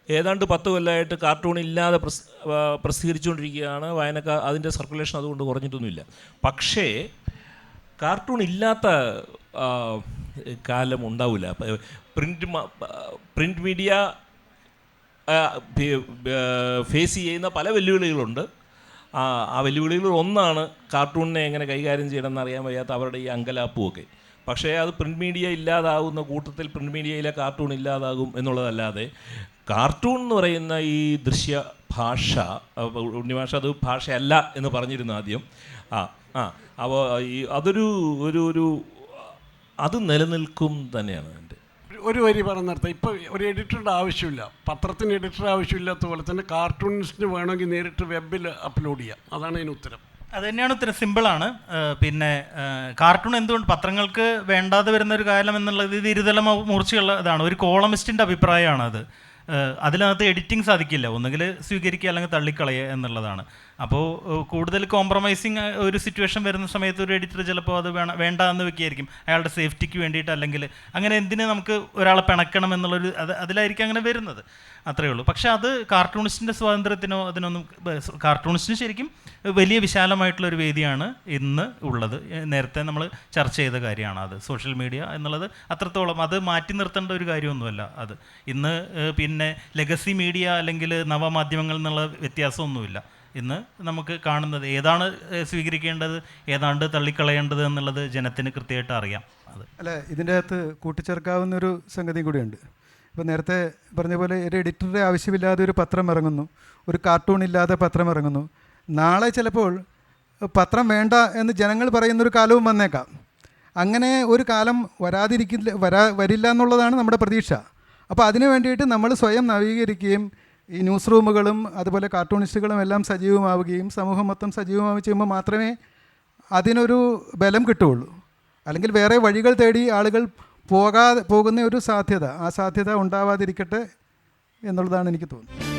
ഏതാണ്ട് 10 കൊല്ലമായിട്ട് കാർട്ടൂൺ ഇല്ലാതെ പ്രസിദ്ധീകരിച്ചുകൊണ്ടിരിക്കുകയാണ്. വായനക്കാർ അതിൻ്റെ സർക്കുലേഷൻ അതുകൊണ്ട് കുറഞ്ഞിട്ടൊന്നുമില്ല. പക്ഷേ കാർട്ടൂൺ ഇല്ലാത്ത കാലം ഉണ്ടാവില്ല. പ്രിൻ്റ് മീഡിയ ഫേസ് ചെയ്യുന്ന പല വെല്ലുവിളികളുണ്ട്. ആ വെല്ലുവിളികളിൽ ഒന്നാണ് കാർട്ടൂണിനെ എങ്ങനെ കൈകാര്യം ചെയ്യണമെന്ന് അറിയാൻ വയ്യാത്ത അവരുടെ ഈ അങ്കലാപ്പുമൊക്കെ. പക്ഷേ അത് പ്രിൻ്റ് മീഡിയ ഇല്ലാതാകുന്ന കൂട്ടത്തിൽ പ്രിൻ്റ് മീഡിയയിലെ കാർട്ടൂൺ ഇല്ലാതാകും എന്നുള്ളതല്ലാതെ കാർട്ടൂൺ എന്ന് പറയുന്ന ഈ ദൃശ്യ ഭാഷ, ഉണ്ണിഭാഷ അത് ഭാഷയല്ല എന്ന് പറഞ്ഞിരുന്നു ആദ്യം. അപ്പോൾ അതൊരു അത് നിലനിൽക്കും തന്നെയാണ്. എൻ്റെ ഒരു വരി പറഞ്ഞിടത്ത് ഇപ്പോൾ ഒരു എഡിറ്ററുടെ ആവശ്യമില്ല, പത്രത്തിന് എഡിറ്റർ ആവശ്യമില്ലാത്ത പോലെ തന്നെ കാർട്ടൂണിസ്റ്റിന് വേണമെങ്കിൽ നേരിട്ട് വെബിൽ അപ്ലോഡ് ചെയ്യാം. അതാണ് അതിന് ഉത്തരം. അത് തന്നെയാണ് ഉത്തരം. സിമ്പിളാണ്. പിന്നെ കാർട്ടൂൺ എന്തുകൊണ്ട് പത്രങ്ങൾക്ക് വേണ്ടാതെ വരുന്ന ഒരു കാലം എന്നുള്ളത് ഇത് ഇരുതല മൂർച്ചയുള്ള ഇതാണ്. ഒരു കോളമിസ്റ്റിൻ്റെ അഭിപ്രായമാണ് അത്. അതിനകത്ത് എഡിറ്റിംഗ് സാധിക്കില്ല, ഒന്നുകിൽ സ്വീകരിക്കുക അല്ലെങ്കിൽ തള്ളിക്കളയുക എന്നുള്ളതാണ്. അപ്പോൾ കൂടുതൽ കോംപ്രമൈസിങ് ഒരു സിറ്റുവേഷൻ വരുന്ന സമയത്ത് ഒരു എഡിറ്റർ ചിലപ്പോൾ അത് വേണ്ട എന്ന് വെക്കുകയായിരിക്കും, അയാളുടെ സേഫ്റ്റിക്ക് വേണ്ടിയിട്ട്. അല്ലെങ്കിൽ അങ്ങനെ എന്തിന് നമുക്ക് ഒരാളെ പിണക്കണം എന്നുള്ളൊരു അതിലായിരിക്കും അങ്ങനെ വരുന്നത്. അത്രയേ ഉള്ളൂ. പക്ഷേ അത് കാർട്ടൂണിസ്റ്റിൻ്റെ സ്വാതന്ത്ര്യത്തിനോ അതിനൊന്നും, കാർട്ടൂണിസ്റ്റിന് ശരിക്കും വലിയ വിശാലമായിട്ടുള്ളൊരു വേദിയാണ് ഇന്ന് ഉള്ളത്. നേരത്തെ നമ്മൾ ചർച്ച ചെയ്ത കാര്യമാണ് അത്. സോഷ്യൽ മീഡിയ എന്നുള്ളത് അത്രത്തോളം അത് മാറ്റി നിർത്തേണ്ട ഒരു കാര്യമൊന്നുമല്ല അത്. ഇന്ന് പിന്നെ ലെഗസി മീഡിയ അല്ലെങ്കിൽ നവമാധ്യമങ്ങൾ എന്നുള്ള വ്യത്യാസമൊന്നുമില്ല. ഇന്ന് നമുക്ക് കാണുന്നത് ഏതാണ് സ്വീകരിക്കേണ്ടത്, ഏതാണ്ട് തള്ളിക്കളയേണ്ടത് എന്നുള്ളത് ജനത്തിന് കൃത്യമായിട്ട് അറിയാം. അത് അല്ല, ഇതിൻ്റെ അകത്ത് കൂട്ടിച്ചേർക്കാവുന്നൊരു സംഗതി കൂടിയുണ്ട്. ഇപ്പോൾ നേരത്തെ പറഞ്ഞ പോലെ ഒരു എഡിറ്ററുടെ ആവശ്യമില്ലാതെ ഒരു പത്രം ഇറങ്ങുന്നു, ഒരു കാർട്ടൂൺ ഇല്ലാതെ പത്രം ഇറങ്ങുന്നു. നാളെ ചിലപ്പോൾ പത്രം വേണ്ട എന്ന് ജനങ്ങൾ പറയുന്നൊരു കാലവും വന്നേക്കാം. അങ്ങനെ ഒരു കാലം വരില്ല എന്നുള്ളതാണ് നമ്മുടെ പ്രതീക്ഷ. അപ്പോൾ അതിനു വേണ്ടിയിട്ട് നമ്മൾ സ്വയം നവീകരിക്കുകയും ഈ ന്യൂസ് റൂമുകളും അതുപോലെ കാർട്ടൂണിസ്റ്റുകളും എല്ലാം സജീവമാവുകയും സമൂഹം മൊത്തം സജീവമാവുകയും ചെയ്യുമ്പോൾ മാത്രമേ അതിനൊരു ബലം കിട്ടുകയുള്ളൂ. അല്ലെങ്കിൽ വേറെ വഴികൾ തേടി ആളുകൾ പോകുന്ന ഒരു സാധ്യത, ആ സാധ്യത ഉണ്ടാവാതിരിക്കട്ടെ എന്നുള്ളതാണ് എനിക്ക് തോന്നുന്നത്.